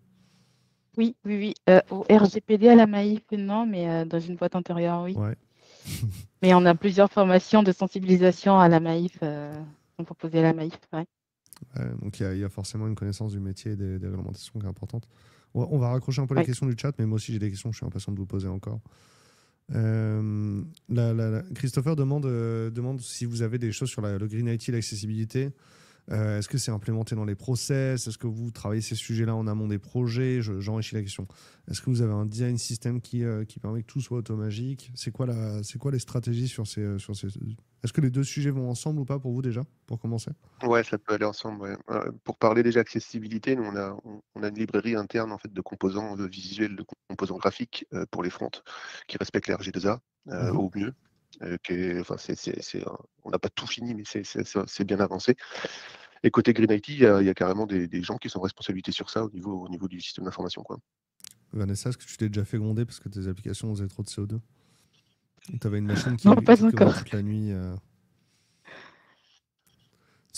oui, oui, oui. Au RGPD à la Maïf, non, mais dans une boîte antérieure, oui. Ouais. Mais on a plusieurs formations de sensibilisation à la Maïf, sont proposées à la Maïf, ouais. Donc il y a forcément une connaissance du métier et des réglementations qui est importante. On va raccrocher un peu les Oui. questions du chat, mais moi aussi j'ai des questions, je suis impatient de vous poser encore. Christopher demande si vous avez des choses sur le Green IT, l'accessibilité. Est-ce que c'est implémenté dans les process? Est-ce que vous travaillez ces sujets-là en amont des projets? J'enrichis la question. Est-ce que vous avez un design system qui permet que tout soit automagique? C'est quoi les stratégies sur ces... Est-ce que les deux sujets vont ensemble ou pas pour vous déjà, pour commencer? Ouais, ça peut aller ensemble. Ouais. Pour parler déjà accessibilité, nous on a une librairie interne en fait de composants visuels, de composants graphiques pour les fronts qui respectent les RG2A au mieux. Enfin, on n'a pas tout fini, mais c'est bien avancé. Et côté Green IT, il y a carrément des gens qui sont responsabilités sur ça au niveau du système d'information, quoi. Vanessa, est-ce que tu t'es déjà fait gronder parce que tes applications faisaient trop de CO2? Tu avais une machine Non, pas qui encore. commande toute la nuit.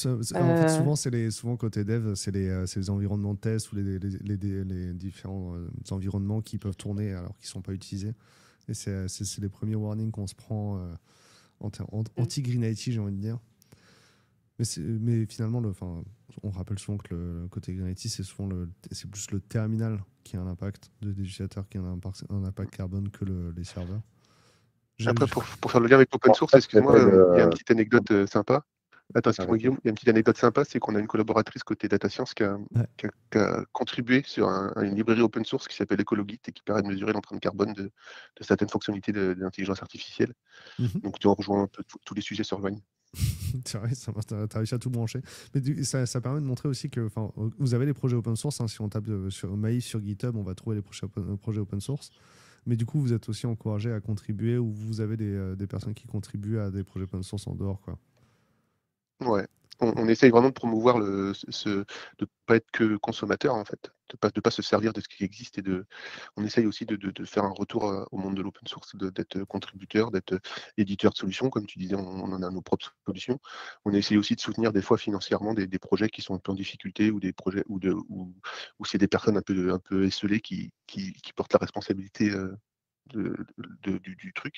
En fait, souvent côté dev, c'est les environnements de test ou les différents environnements qui peuvent tourner alors qu'ils ne sont pas utilisés. Et c'est les premiers warnings qu'on se prend anti-Green IT, j'ai envie de dire. Mais finalement, on rappelle souvent que le côté Green IT, c'est plus le terminal qui a un impact des utilisateurs, qui a un impact carbone que les serveurs. Après, pour faire le lien avec l'open source, excuse-moi, il y a une petite anecdote sympa. Attends, excuse-moi Guillaume, il y a une petite anecdote sympa, c'est qu'on a une collaboratrice côté data science qui a contribué sur une librairie open source qui s'appelle Ecologit et qui permet de mesurer l'empreinte carbone de certaines fonctionnalités de l'intelligence artificielle. Donc tu en rejoins un peu tous les sujets se rejoignent. C'est vrai, t'as réussi à tout brancher. Mais ça permet de montrer aussi que vous avez les projets open source. Si on tape sur Maïf sur GitHub, on va trouver les projets open source. Mais du coup, vous êtes aussi encouragé à contribuer ou vous avez des personnes qui contribuent à des projets open source en dehors, quoi. Ouais, on essaye vraiment de promouvoir de ne pas être que consommateur en fait, de pas se servir de ce qui existe on essaye aussi de faire un retour au monde de l'open source, d'être contributeur, d'être éditeur de solutions, comme tu disais, on en a nos propres solutions. On essaye aussi de soutenir des fois financièrement des projets qui sont un peu en difficulté ou des projets où c'est des personnes un peu esselées qui portent la responsabilité du truc.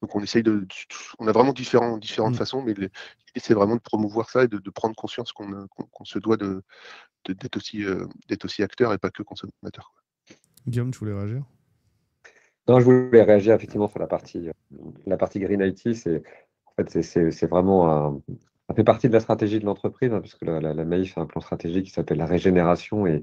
Donc on a vraiment différentes façons, mais l'idée c'est vraiment de promouvoir ça et de prendre conscience qu'on se doit d'être aussi acteur et pas que consommateur, quoi. Guillaume, tu voulais réagir? Non, je voulais réagir effectivement sur la partie Green IT. C'est vraiment ça fait partie de la stratégie de l'entreprise, hein, puisque la Maïf a un plan stratégique qui s'appelle la régénération et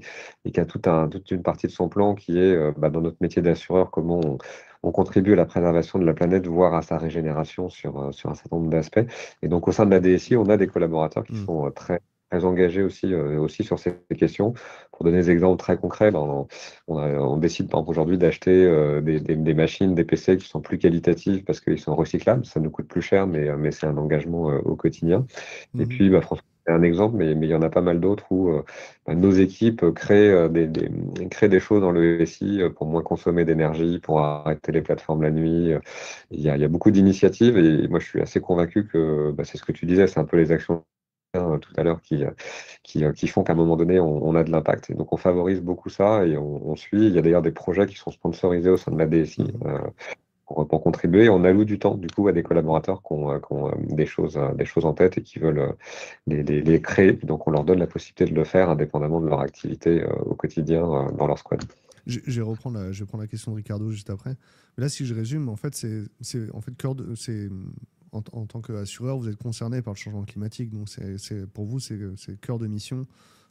qui a toute une partie de son plan qui est dans notre métier d'assureur, comment on contribue à la préservation de la planète, voire à sa régénération sur un certain nombre d'aspects. Et donc au sein de la DSI, on a des collaborateurs qui sont très engagés aussi sur ces questions. Pour donner des exemples très concrets, on décide par exemple aujourd'hui d'acheter des machines, des PC qui sont plus qualitatives parce qu'ils sont recyclables. Ça nous coûte plus cher, mais c'est un engagement au quotidien. Et puis, François, c'est un exemple, mais il y en a pas mal d'autres où nos équipes créent des choses dans le SI pour moins consommer d'énergie, pour arrêter les plateformes la nuit. Il y a beaucoup d'initiatives et moi, je suis assez convaincu que c'est ce que tu disais, c'est un peu les actions tout à l'heure qui font qu'à un moment donné, on a de l'impact. Et donc, on favorise beaucoup ça et on suit. Il y a d'ailleurs des projets qui sont sponsorisés au sein de la DSI pour contribuer. On alloue du temps, du coup, à des collaborateurs qui ont des choses en tête et qui veulent les créer. Donc, on leur donne la possibilité de le faire indépendamment de leur activité au quotidien dans leur squad. Je vais prendre la question de Ricardo juste après. Mais là, si je résume, en fait, en tant qu'assureur, vous êtes concerné par le changement climatique. Donc, pour vous, c'est cœur de mission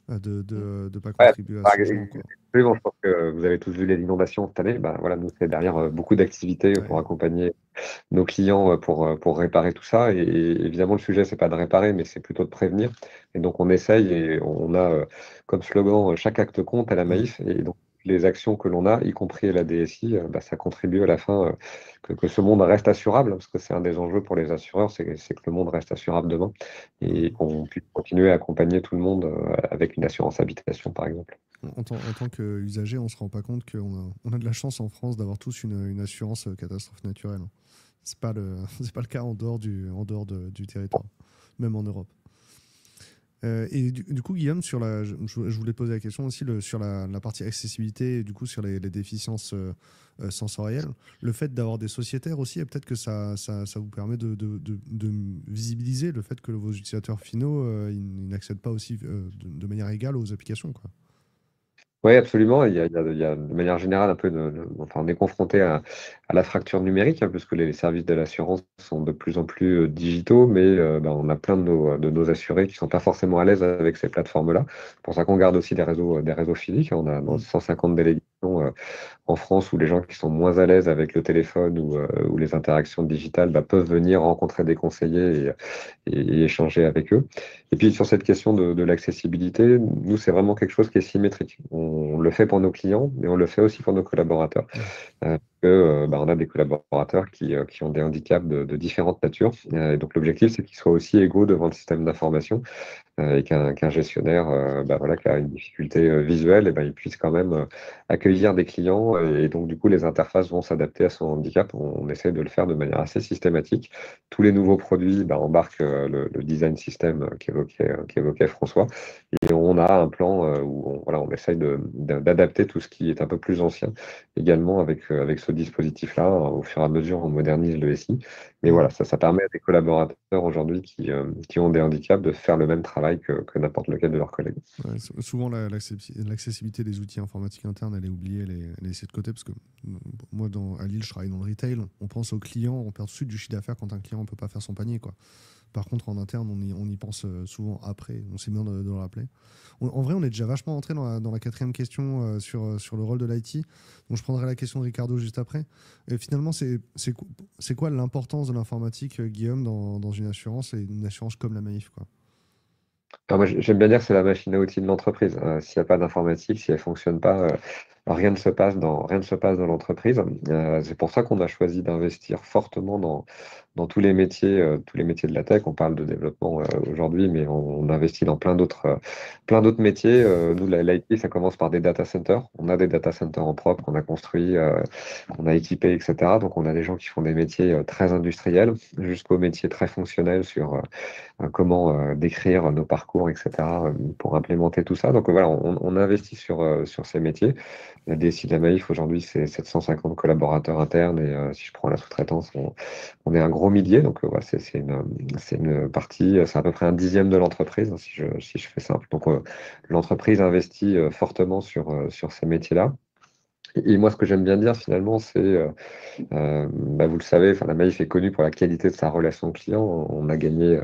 de ne pas contribuer à ce changement, quoi. Oui, bon, je pense que vous avez tous vu les inondations cette année. Voilà, nous, c'est derrière beaucoup d'activités pour accompagner nos clients pour réparer tout ça. Et évidemment, le sujet, c'est pas de réparer, mais c'est plutôt de prévenir. Et donc, on essaye et on a comme slogan chaque acte compte à la Maïf. Et donc, les actions que l'on a, y compris à la DSI, ça contribue à la fin que ce monde reste assurable, parce que c'est un des enjeux pour les assureurs, c'est que le monde reste assurable demain et qu'on puisse continuer à accompagner tout le monde avec une assurance habitation, par exemple. En tant qu'usager, on ne se rend pas compte qu'on a de la chance en France d'avoir tous une assurance catastrophe naturelle. C'est pas le cas en dehors du territoire, même en Europe. Et du coup, Guillaume, je voulais poser la question aussi sur la partie accessibilité et du coup sur les déficiences sensorielles. Le fait d'avoir des sociétaires aussi, et peut-être que ça vous permet de visibiliser le fait que vos utilisateurs finaux ils n'accèdent pas aussi de manière égale aux applications, quoi. Oui, absolument. Il y a de manière générale un peu enfin, on est confronté à la fracture numérique, hein, puisque les services de l'assurance sont de plus en plus digitaux, mais on a plein de nos assurés qui sont pas forcément à l'aise avec ces plateformes-là. C'est pour ça qu'on garde aussi des réseaux physiques. On a dans Mm. 150 délégations en France où les gens qui sont moins à l'aise avec le téléphone ou les interactions digitales peuvent venir rencontrer des conseillers et échanger avec eux. Et puis sur cette question de l'accessibilité, nous, c'est vraiment quelque chose qui est symétrique. On le fait pour nos clients, mais on le fait aussi pour nos collaborateurs. Ouais. On a des collaborateurs qui ont des handicaps de différentes natures. Et donc l'objectif, c'est qu'ils soient aussi égaux devant le système d'information et qu'un gestionnaire voilà, qui a une difficulté visuelle, il puisse quand même accueillir des clients. Et donc, du coup, les interfaces vont s'adapter à son handicap. On essaie de le faire de manière assez systématique. Tous les nouveaux produits embarquent le design system qu'évoquait François. Et on a un plan où voilà, on essaye d'adapter tout ce qui est un peu plus ancien également avec ce dispositif-là. Au fur et à mesure, on modernise le SI. Mais Mm. voilà, ça permet à des collaborateurs aujourd'hui qui ont des handicaps de faire le même travail que n'importe lequel de leurs collègues. Ouais, souvent, l'accessibilité des outils informatiques internes, elle est oubliée, elle est laissée de côté parce que moi, à Lille, je travaille dans le retail. On pense aux clients, on perd tout de suite du chiffre d'affaires quand un client ne peut pas faire son panier, quoi. Par contre, en interne, on y pense souvent après. On sait bien de le rappeler. En vrai, on est déjà vachement entré dans la quatrième question sur le rôle de l'IT. Donc, je prendrai la question de Ricardo juste après. Et finalement, c'est quoi l'importance de l'informatique, Guillaume, dans une assurance et une assurance comme la Maïf, quoi? Alors moi, j'aime bien dire que c'est la machine à outils de l'entreprise. S'il n'y a pas d'informatique, si elle ne fonctionne pas, rien ne se passe dans l'entreprise. C'est pour ça qu'on a choisi d'investir fortement dans tous les métiers de la tech. On parle de développement aujourd'hui, mais on investit dans plein d'autres métiers. Nous, l'IT, ça commence par des data centers. On a des data centers en propre qu'on a construits, qu'on a équipés, etc. Donc, on a des gens qui font des métiers très industriels jusqu'aux métiers très fonctionnels sur comment décrire nos parcours, etc., pour implémenter tout ça. Donc voilà, on investit sur ces métiers. La DSI de la Maïf, aujourd'hui, c'est 750 collaborateurs internes et si je prends la sous-traitance, on est un gros millier. Donc voilà, c'est une partie, c'est à peu près un dixième de l'entreprise, hein, si je fais simple. Donc l'entreprise investit fortement sur ces métiers-là. Et moi, ce que j'aime bien dire finalement, c'est, vous le savez, enfin, la Maïf est connue pour la qualité de sa relation client. On a gagné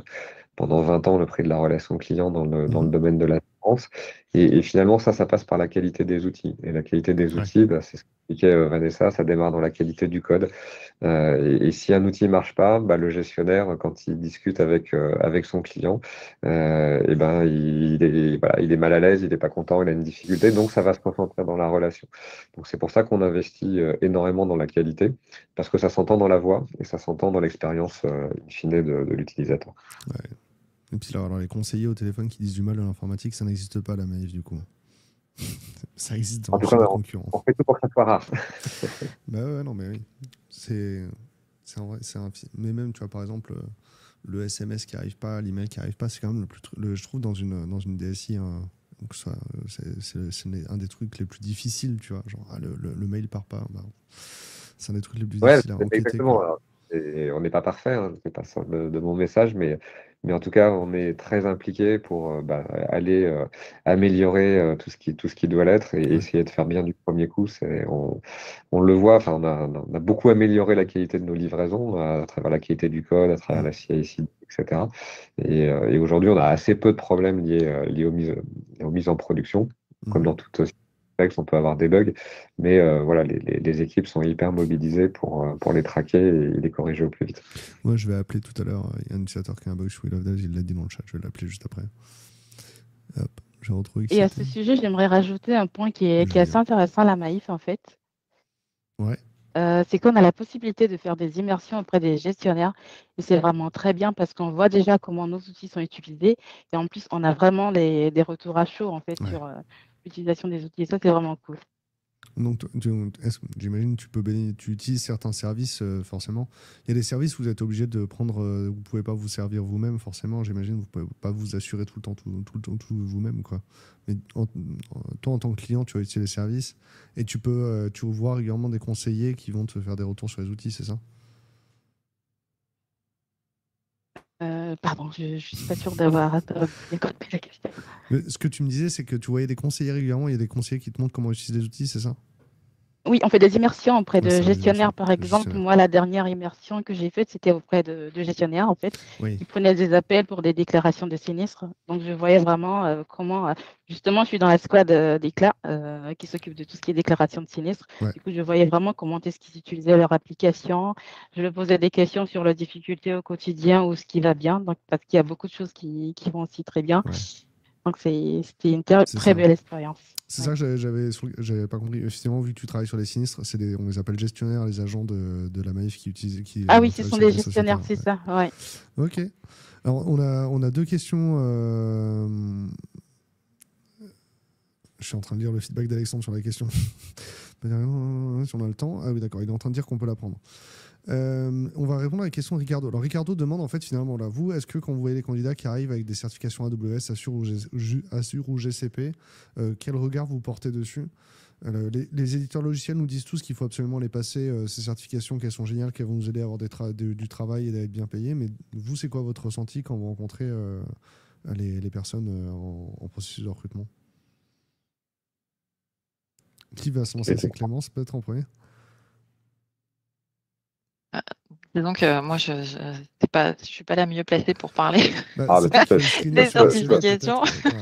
pendant 20 ans le prix de la relation client dans le Mhm. domaine de l'assurance. Et finalement, ça passe par la qualité des outils. Et la qualité des Ouais. outils, c'est ce qu'expliquait Vanessa, ça démarre dans la qualité du code. Et si un outil ne marche pas, le gestionnaire, quand il discute avec son client, voilà, il est mal à l'aise, il n'est pas content, il a une difficulté, donc ça va se ressentir dans la relation. Donc c'est pour ça qu'on investit énormément dans la qualité, parce que ça s'entend dans la voix et ça s'entend dans l'expérience in fine de l'utilisateur. Ouais. Et puis alors, les conseillers au téléphone qui disent du mal de l'informatique, ça n'existe pas, la Maïf, du coup. Ça existe En tout chez cas, nos on, concurrents. on fait tout pour que ça soit rare. Bah ouais, non, mais oui. C'est en vrai, mais même, tu vois, par exemple, le SMS qui arrive pas, l'email qui arrive pas, c'est quand même je trouve dans une DSI, hein, donc c'est un des trucs les plus difficiles, tu vois. Genre, le mail part pas, c'est un des trucs les plus Ouais, difficiles à c'est enquêter, exactement. quoi. Alors, on n'est pas parfait, hein, c'est pas ça de mon message, mais en tout cas, on est très impliqué pour aller améliorer tout ce qui doit l'être et Ouais. essayer de faire bien du premier coup. On le voit, enfin, on a beaucoup amélioré la qualité de nos livraisons à travers la qualité du code, à travers Mm. la CI/CD, etc. Et aujourd'hui, on a assez peu de problèmes liés aux mises en production, comme Mhm. dans toute société. On peut avoir des bugs, mais voilà, les équipes sont hyper mobilisées pour les traquer et les corriger au plus vite. Moi, je vais appeler tout à l'heure. Il y a un utilisateur qui a un bug sur Will of Death, il l'a dit dans le chat. Je vais l'appeler juste après. Hop, j'ai retrouvé qui Et à c'était. ce sujet, j'aimerais rajouter un point qui est, Je qui est veux assez bien. intéressant à la Maïf, en fait. Ouais. C'est qu'on a la possibilité de faire des immersions auprès des gestionnaires. Et c'est vraiment très bien parce qu'on voit déjà comment nos outils sont utilisés. Et en plus, on a vraiment des retours à chaud, en fait, Ouais. sur l'utilisation des outils. Et ça, c'est vraiment cool. Donc, j'imagine que tu utilises certains services, forcément. Il y a des services où vous êtes obligé de prendre, vous pouvez pas vous servir vous-même, forcément. J'imagine que vous pouvez pas vous assurer tout le temps, tout le temps, tout vous-même, quoi. Mais toi, en tant que client, tu vas utiliser les services et tu vois régulièrement des conseillers qui vont te faire des retours sur les outils, c'est ça? Pardon, je ne suis pas sûre d'avoir bien compris la question. Mais ce que tu me disais, c'est que tu voyais des conseillers régulièrement, il y a des conseillers qui te montrent comment utiliser les outils, c'est ça? Oui, on fait des immersions auprès Ouais, de c'est des immersions, gestionnaires, par de exemple. gestionnaires. Moi, la dernière immersion que j'ai faite, c'était auprès de gestionnaires, en fait, Oui, qui prenaient des appels pour des déclarations de sinistres. Donc, je voyais vraiment comment, justement, je suis dans la squad d'Éclat, qui s'occupe de tout ce qui est déclaration de sinistres. ouais. Du coup, je voyais vraiment comment est-ce qu'ils utilisaient leur application. Je leur posais des questions sur leurs difficultés au quotidien ou ce qui va bien, donc, parce qu'il y a beaucoup de choses qui vont aussi très bien. Ouais. Donc, c'était une C'est très ça. belle expérience. C'est Ouais. ça que j'avais pas compris. Effectivement, vu que tu travailles sur les sinistres, on les appelle gestionnaires, les agents de la Maïf qui Ah oui, ce interagissent sont avec des les sociétaires. gestionnaires, c'est ça. Ouais. Ok. Alors, on a deux questions. Je suis en train de lire le feedback d'Alexandre sur la question. Si on a le temps. Ah oui, d'accord. Il est en train de dire qu'on peut la prendre. On va répondre à la question de Ricardo. Alors, Ricardo demande, en fait, finalement, là, vous, est-ce que quand vous voyez les candidats qui arrivent avec des certifications AWS, Azure ou GCP, quel regard vous portez dessus? Les éditeurs logiciels nous disent tous qu'il faut absolument les passer, ces certifications, qu'elles sont géniales, qu'elles vont nous aider à avoir du travail et d'être bien payés. Mais vous, c'est quoi votre ressenti quand vous rencontrez les personnes en processus de recrutement? Qui va se lancer? C'est Clémence, peut-être en premier? Disons que moi, je suis pas la mieux placée pour parler Bah, Ah, c'est bah, toi qui fais le screening des sur le CV, certifications. peut-être.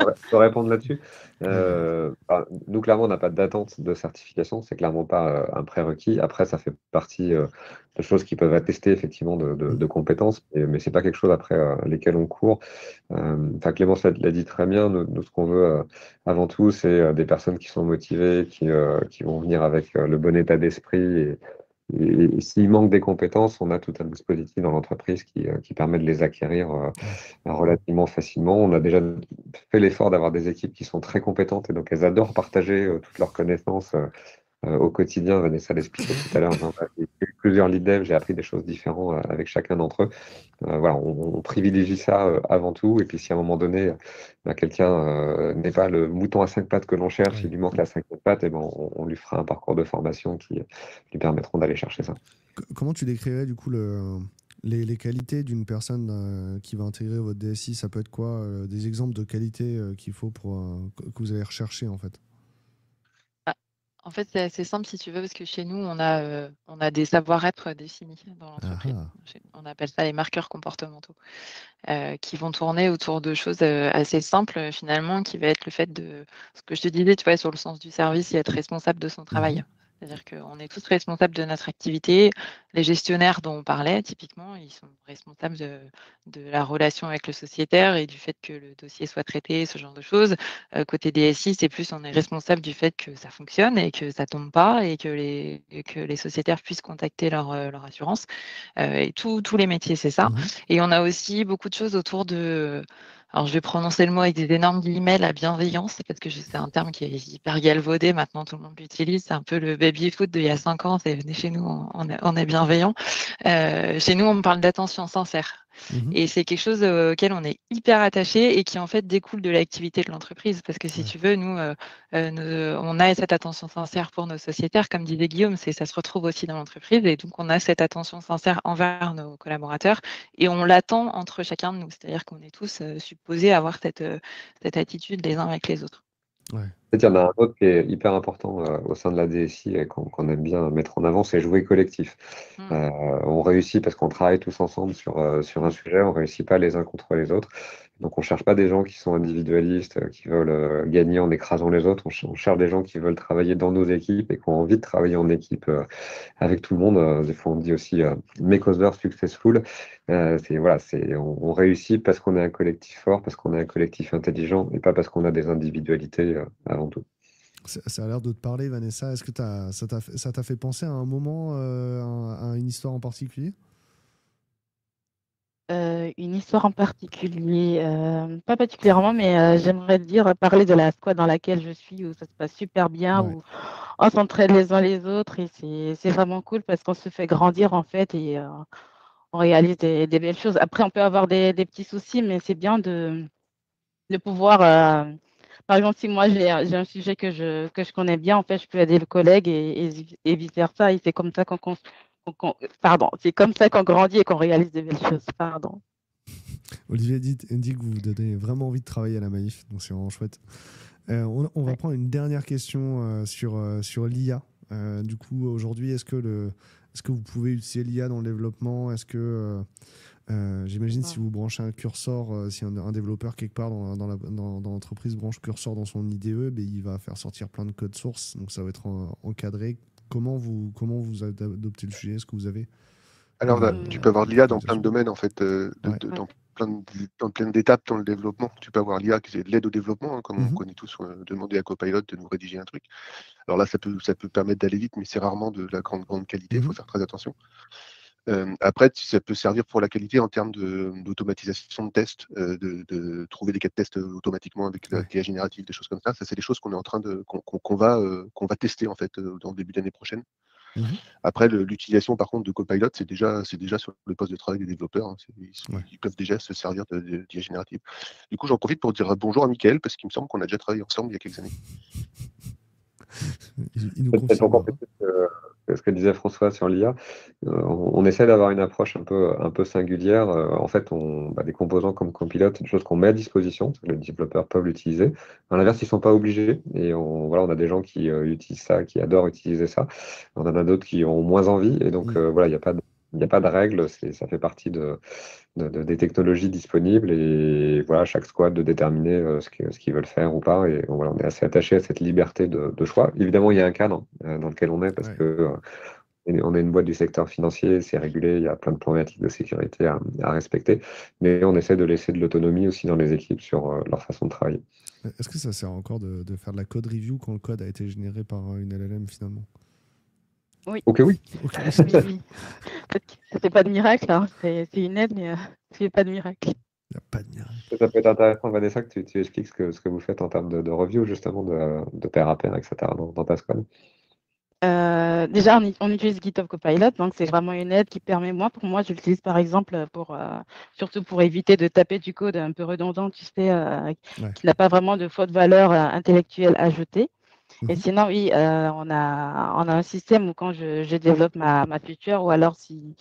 Ouais. Je peux répondre là-dessus. Vas-y. Nous, clairement, on n'a pas d'attente de certification. C'est clairement pas un prérequis. Après, ça fait partie de choses qui peuvent attester effectivement de compétences, mais c'est pas quelque chose après lesquelles on court. Enfin, Clémence l'a dit très bien. Nous, ce qu'on veut avant tout, c'est des personnes qui sont motivées, qui vont venir avec le bon état d'esprit et s'il manque des compétences, on a tout un dispositif dans l'entreprise qui permet de les acquérir relativement facilement. On a déjà fait l'effort d'avoir des équipes qui sont très compétentes et donc elles adorent partager toutes leurs connaissances au quotidien. Vanessa l'expliquait tout à l'heure. J'ai eu plusieurs lead dev, j'ai appris des choses différentes avec chacun d'entre eux. Voilà, on privilégie ça avant tout. Et puis si à un moment donné, quelqu'un n'est pas le mouton à cinq pattes que l'on cherche, il Ouais. lui manque la cinquième patte, et ben, on lui fera un parcours de formation qui lui permettront d'aller chercher ça. Comment tu décrirais du coup les qualités d'une personne qui va intégrer votre DSI? Ça peut être quoi? Des exemples de qualités qu'il faut que vous allez rechercher en fait? Ah, en fait, c'est assez simple si tu veux, parce que chez nous, on a des savoir-être définis dans Ah l'entreprise. ah. On appelle ça les marqueurs comportementaux, qui vont tourner autour de choses assez simples finalement, qui va être le fait de ce que je te disais, tu vois, sur le sens du service et être responsable de son Mhm. travail. C'est-à-dire qu'on est tous responsables de notre activité. Les gestionnaires dont on parlait, typiquement, ils sont responsables de la relation avec le sociétaire et du fait que le dossier soit traité, ce genre de choses. Côté DSI, c'est plus on est responsable du fait que ça fonctionne et que ça tombe pas et que les sociétaires puissent contacter leur assurance. Et tous les métiers, c'est ça. Mhm. Et on a aussi beaucoup de choses autour de. Alors, je vais prononcer le mot avec des énormes guillemets, la bienveillance, parce que c'est un terme qui est hyper galvaudé. Maintenant, tout le monde l'utilise. C'est un peu le baby-foot d'il y a 5 ans. C'est venez chez nous, on est bienveillant. Chez nous, on parle d'attention sincère. Mhm. Et c'est quelque chose auquel on est hyper attaché et qui, en fait, découle de l'activité de l'entreprise. Parce que si Ouais. tu veux, nous, on a cette attention sincère pour nos sociétaires. Comme disait Guillaume, ça se retrouve aussi dans l'entreprise. Et donc, on a cette attention sincère envers nos collaborateurs et on l'attend entre chacun de nous. C'est-à-dire qu'on est tous supposés avoir cette attitude les uns avec les autres. Ouais. En fait, il y en a un autre qui est hyper important au sein de la DSI et qu'on aime bien mettre en avant, c'est jouer collectif. Mm. On réussit parce qu'on travaille tous ensemble sur un sujet, on réussit pas les uns contre les autres. Donc on cherche pas des gens qui sont individualistes, qui veulent gagner en écrasant les autres. On cherche des gens qui veulent travailler dans nos équipes et qui ont envie de travailler en équipe avec tout le monde. Des fois on dit aussi make others successful. On réussit parce qu'on est un collectif fort, parce qu'on est un collectif intelligent et pas parce qu'on a des individualités avant tout. Ça a l'air de te parler, Vanessa. Est-ce que ça t'a fait penser à un moment, à une histoire en particulier? Une histoire en particulier, pas particulièrement, mais j'aimerais dire parler de la squad dans laquelle je suis, où ça se passe super bien, Ouais. où on s'entraide les uns les autres et c'est vraiment cool parce qu'on se fait grandir en fait et on réalise des belles choses. Après, on peut avoir des petits soucis, mais c'est bien de pouvoir, par exemple, si moi j'ai un sujet que je connais bien, en fait, je peux aider le collègue et vice-versa. Et c'est comme ça pardon, c'est comme ça qu'on grandit et qu'on réalise des belles choses. Pardon. Olivier dit que vous vous donnez vraiment envie de travailler à la Maïf, donc c'est vraiment chouette. On va prendre une dernière question sur l'IA. Du coup, aujourd'hui, est-ce que vous pouvez utiliser l'IA dans le développement? Est-ce que, j'imagine, si vous branchez un cursor, si un développeur quelque part dans l'entreprise branche cursor dans son IDE, ben, il va faire sortir plein de code source, donc ça va être encadré. Comment vous adoptez le sujet? Est-ce que vous avez Alors, tu peux avoir de l'IA dans plein de utilisation? domaines, en fait, Ouais. dans plein d'étapes dans le développement. Tu peux avoir l'IA qui est de l'aide au développement, hein, comme on Mhm. connaît tous, demander à Copilot de nous rédiger un truc. Alors là, ça peut permettre d'aller vite, mais c'est rarement de la grande qualité, il faut Mhm. faire très attention. Après, ça peut servir pour la qualité en termes d'automatisation de tests, de trouver des cas de tests automatiquement avec Ouais. l'IA générative, des choses comme ça. Ça, c'est des choses qu'on est en train qu'on va tester en fait dans le début d'année prochaine. Mhm. Après, l'utilisation par contre de Copilot, c'est déjà sur le poste de travail des développeurs, hein. Ouais. Ils peuvent déjà se servir d'IA générative. Du coup, j'en profite pour dire bonjour à Mickaël, parce qu'il me semble qu'on a déjà travaillé ensemble il y a quelques années. Il nous Peut-être confirme. encore plus que ce que disait François sur l'IA. On essaie d'avoir une approche un peu singulière. En fait, des composants comme Copilot, c'est des choses qu'on met à disposition, les développeurs peuvent l'utiliser. À l'inverse, ils ne sont pas obligés. Et on a des gens qui utilisent ça, qui adorent utiliser ça. On en a d'autres qui ont moins envie. Et donc, voilà, il n'y a pas de règle. Ça fait partie des technologies disponibles. Et voilà, chaque squad de déterminer ce qu'ils veulent faire ou pas. Et voilà, on est assez attaché à cette liberté de choix. Évidemment, il y a un cadre dans lequel on est parce Ouais. que on est une boîte du secteur financier, c'est régulé, il y a plein de problématiques de sécurité à respecter, mais on essaie de laisser de l'autonomie aussi dans les équipes sur leur façon de travailler. Est-ce que ça sert encore de faire de la code review quand le code a été généré par une LLM finalement? Oui. Ok, oui. Ok. Oui. Ça fait pas de miracle, hein. C'est une aide, mais ça fait pas de miracle. Il n'y a pas de miracle. Ça peut être intéressant, Vanessa, que tu expliques ce que vous faites en termes de review, justement, de pair à pair, etc., dans ta squad. Déjà, on utilise GitHub Copilot, donc c'est vraiment une aide qui permet, pour moi, je l'utilise par exemple surtout pour éviter de taper du code un peu redondant, tu sais, Ouais. qui n'a pas vraiment de faute valeur intellectuelle ajoutée. Et Mhm. sinon, oui, on a un système où quand je développe ma feature, ou alors si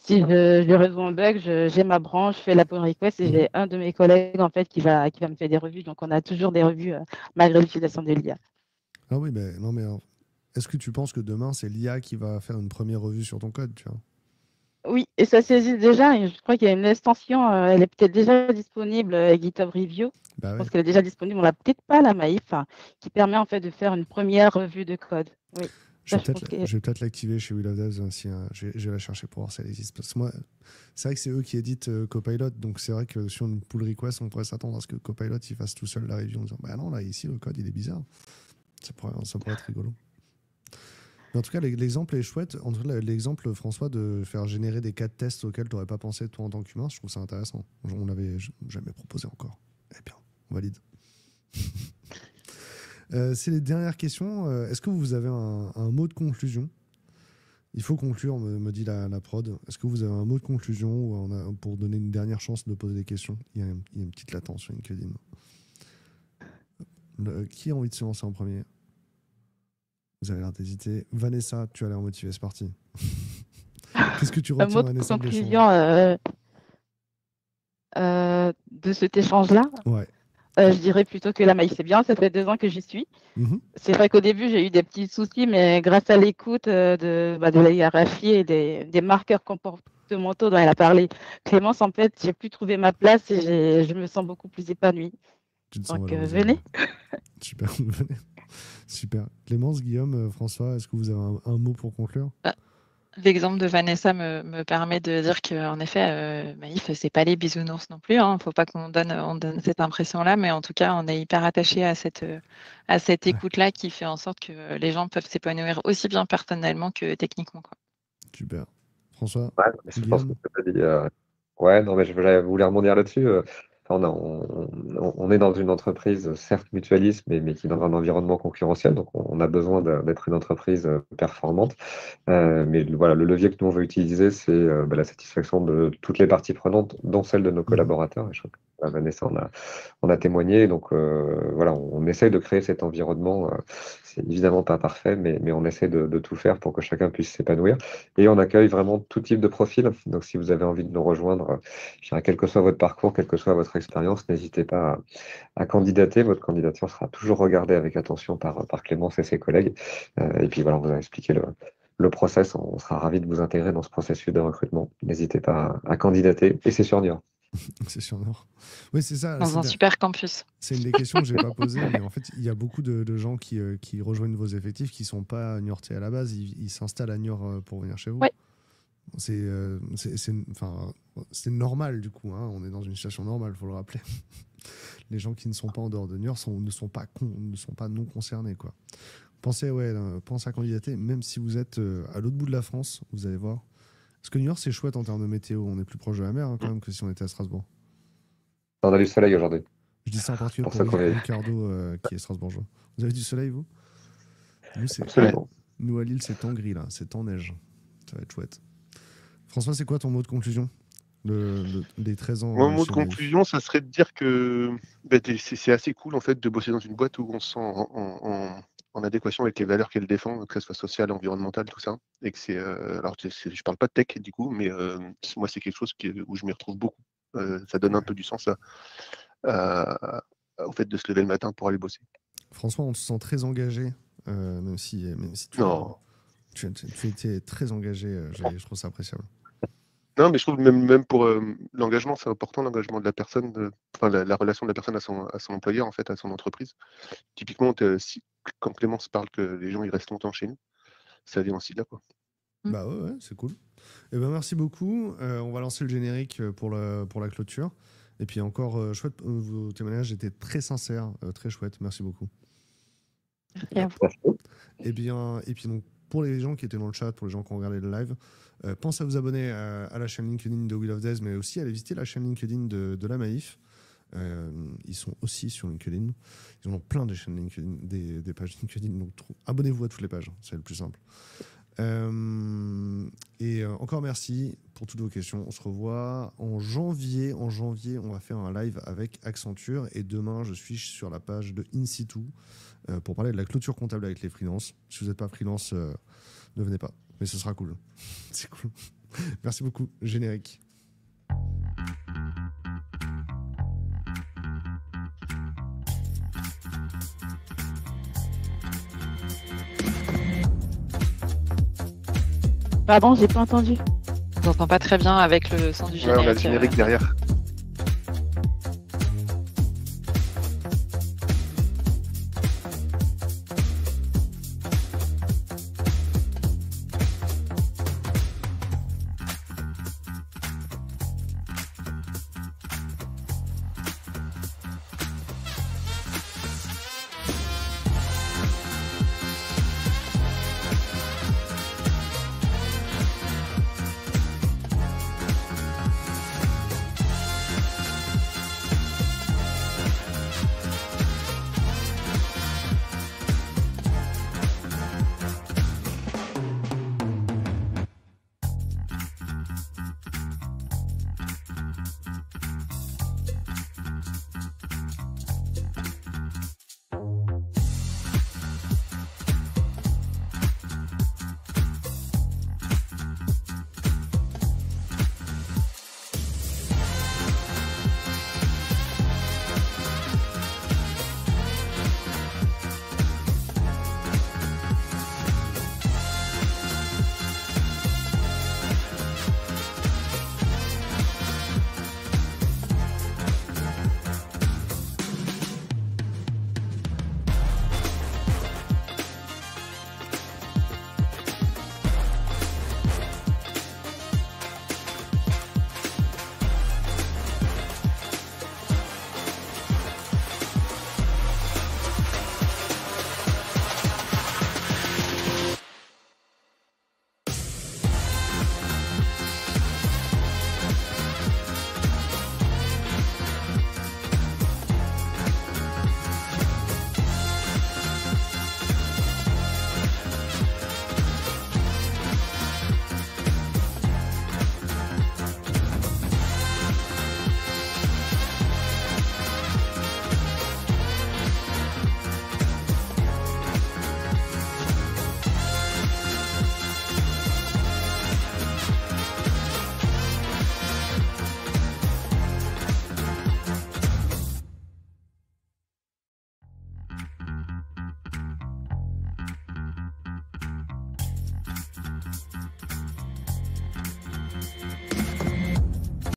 je résous un bug, j'ai ma branche, je fais la pull request et Mhm. j'ai un de mes collègues en fait qui va me faire des revues. Donc on a toujours des revues malgré l'utilisation de l'IA. Ah oui, mais non, mais alors, est-ce que tu penses que demain c'est l'IA qui va faire une première revue sur ton code, tu vois? Oui, et ça s'existe déjà. Et je crois qu'il y a une extension, elle est peut-être déjà disponible, GitHub Review. Bah Je ouais. pense qu'elle est déjà disponible. On l'a peut-être pas la Maïf, hein, qui permet en fait de faire une première revue de code. Oui, Je ça vais je pense que. peut-être l'activer chez Will of Devs, hein, si, je vais la chercher pour voir si elle existe. Parce que moi, c'est vrai que c'est eux qui éditent Copilot, donc c'est vrai que sur une pull request, on pourrait s'attendre à ce que Copilot il fasse tout seul la review en disant bah non, là ici le code il est bizarre. Ça pourrait être rigolo. Mais en tout cas, l'exemple est chouette. En tout cas, l'exemple, François, de faire générer des cas de tests auxquels tu n'aurais pas pensé toi en tant qu'humain, je trouve ça intéressant. On l'avait jamais proposé encore. Eh bien, on valide. C'est les dernières questions. Est-ce que vous avez un mot de conclusion? Il faut conclure, me dit la prod. Est-ce que vous avez un mot de conclusion ou pour donner une dernière chance de poser des questions? Il y a une petite latence sur LinkedIn. Qui a envie de se lancer en premier? Vous avez l'air d'hésiter. Vanessa, tu as l'air motivée, c'est parti. Qu'est-ce que tu Un retiens, mot de Vanessa, de l'échange? conclusion de cet échange-là, Ouais. je dirais plutôt que la Maïf, c'est bien. Ça fait 2 ans que j'y suis. Mhm. C'est vrai qu'au début, j'ai eu des petits soucis, mais grâce à l'écoute de la hiérarchie et des marqueurs comportementaux dont elle a parlé, Clémence, en fait, j'ai pu trouver ma place et je me sens beaucoup plus épanouie. Tu te sens Donc, valorisé. venez. Super, venez. Super. Clémence, Guillaume, François, est-ce que vous avez un mot pour conclure? L'exemple de Vanessa me permet de dire qu'en effet, Maïf, c'est pas les bisounours non plus. Il ne faut pas on donne cette impression-là, mais en tout cas, on est hyper attaché à cette écoute-là qui fait en sorte que les gens peuvent s'épanouir aussi bien personnellement que techniquement, quoi. Super. François, Ouais, mais je pense que Guillaume? tu as dit. Ouais, non, mais j'avais voulu rebondir là-dessus. On est dans une entreprise, certes mutualiste, mais qui est dans un environnement concurrentiel. Donc, on a besoin d'être une entreprise performante. Mais voilà, le levier que nous, on veut utiliser, c'est la satisfaction de toutes les parties prenantes, dont celle de nos collaborateurs. Et je trouve que Vanessa on a témoigné. Donc voilà, on essaye de créer cet environnement. C'est évidemment pas parfait, mais on essaie de tout faire pour que chacun puisse s'épanouir. Et on accueille vraiment tout type de profil. Donc si vous avez envie de nous rejoindre, je dirais, quel que soit votre parcours, quelle que soit votre expérience, n'hésitez pas à candidater. Votre candidature sera toujours regardée avec attention par Clémence et ses collègues. Et puis voilà, on vous a expliqué le process. On sera ravis de vous intégrer dans ce processus de recrutement. N'hésitez pas à candidater. Et c'est sur Niort. C'est sûr, non. Oui, c'est ça. Dans un super campus. C'est une des questions que je n'ai pas posées, mais en fait, il y a beaucoup de gens qui rejoignent vos effectifs qui ne sont pas niortais à la base. Ils s'installent à Niort pour venir chez vous. Ouais. C'est normal, du coup. Hein. On est dans une situation normale, il faut le rappeler. Les gens qui ne sont pas en dehors de Niort ne sont pas non concernés, quoi. Pensez à candidater, même si vous êtes à l'autre bout de la France, vous allez voir. Parce que Niort, c'est chouette en termes de météo. On est plus proche de la mer, hein, quand même, que si on était à Strasbourg. On a du soleil aujourd'hui. Je dis ça en particulier pour Ricardo, qui est strasbourgeois. Vous avez du soleil, vous? Nous, à Lille, c'est en gris, là. C'est en neige. Ça va être chouette. François, c'est quoi ton mot de conclusion des 13 ans? Mon mot de conclusion, ça serait de dire que c'est assez cool, en fait, de bosser dans une boîte où on se sent en adéquation avec les valeurs qu'elle défend, que ce soit social, environnemental, tout ça. Et que c'est, alors je parle pas de tech du coup, mais moi c'est quelque chose où je m'y retrouve beaucoup. Ça donne un peu du sens au fait de se lever le matin pour aller bosser. François, on te sent très engagé, même si tu étais très engagé. Je trouve ça appréciable. Non, mais je trouve même pour l'engagement, c'est important, l'engagement de la personne, la relation de la personne à son employeur, en fait, à son entreprise. Typiquement, quand Clémence parle que les gens ils restent longtemps chez nous, ça vient aussi de là, quoi. Bah ouais, c'est cool. Et ben merci beaucoup. On va lancer le générique pour la clôture. Et puis encore chouette, vos témoignages étaient très sincères, très chouettes. Merci beaucoup. Et puis donc pour les gens qui étaient dans le chat, pour les gens qui ont regardé le live, pensez à vous abonner à la chaîne LinkedIn de Wheel of Days, mais aussi à aller visiter la chaîne LinkedIn de la Maïf. Ils sont aussi sur LinkedIn. Ils ont plein de chaînes LinkedIn, des pages LinkedIn. Donc abonnez-vous à toutes les pages, c'est le plus simple. Encore merci pour toutes vos questions. On se revoit en janvier. En janvier, on va faire un live avec Accenture. Et demain, je suis sur la page de InSitu pour parler de la clôture comptable avec les freelances. Si vous n'êtes pas freelance, ne venez pas. Mais ce sera cool. C'est cool. Merci beaucoup. Générique. Pardon, j'ai pas entendu. Je n'entends pas très bien avec le son du générique. Ouais, on a le générique derrière.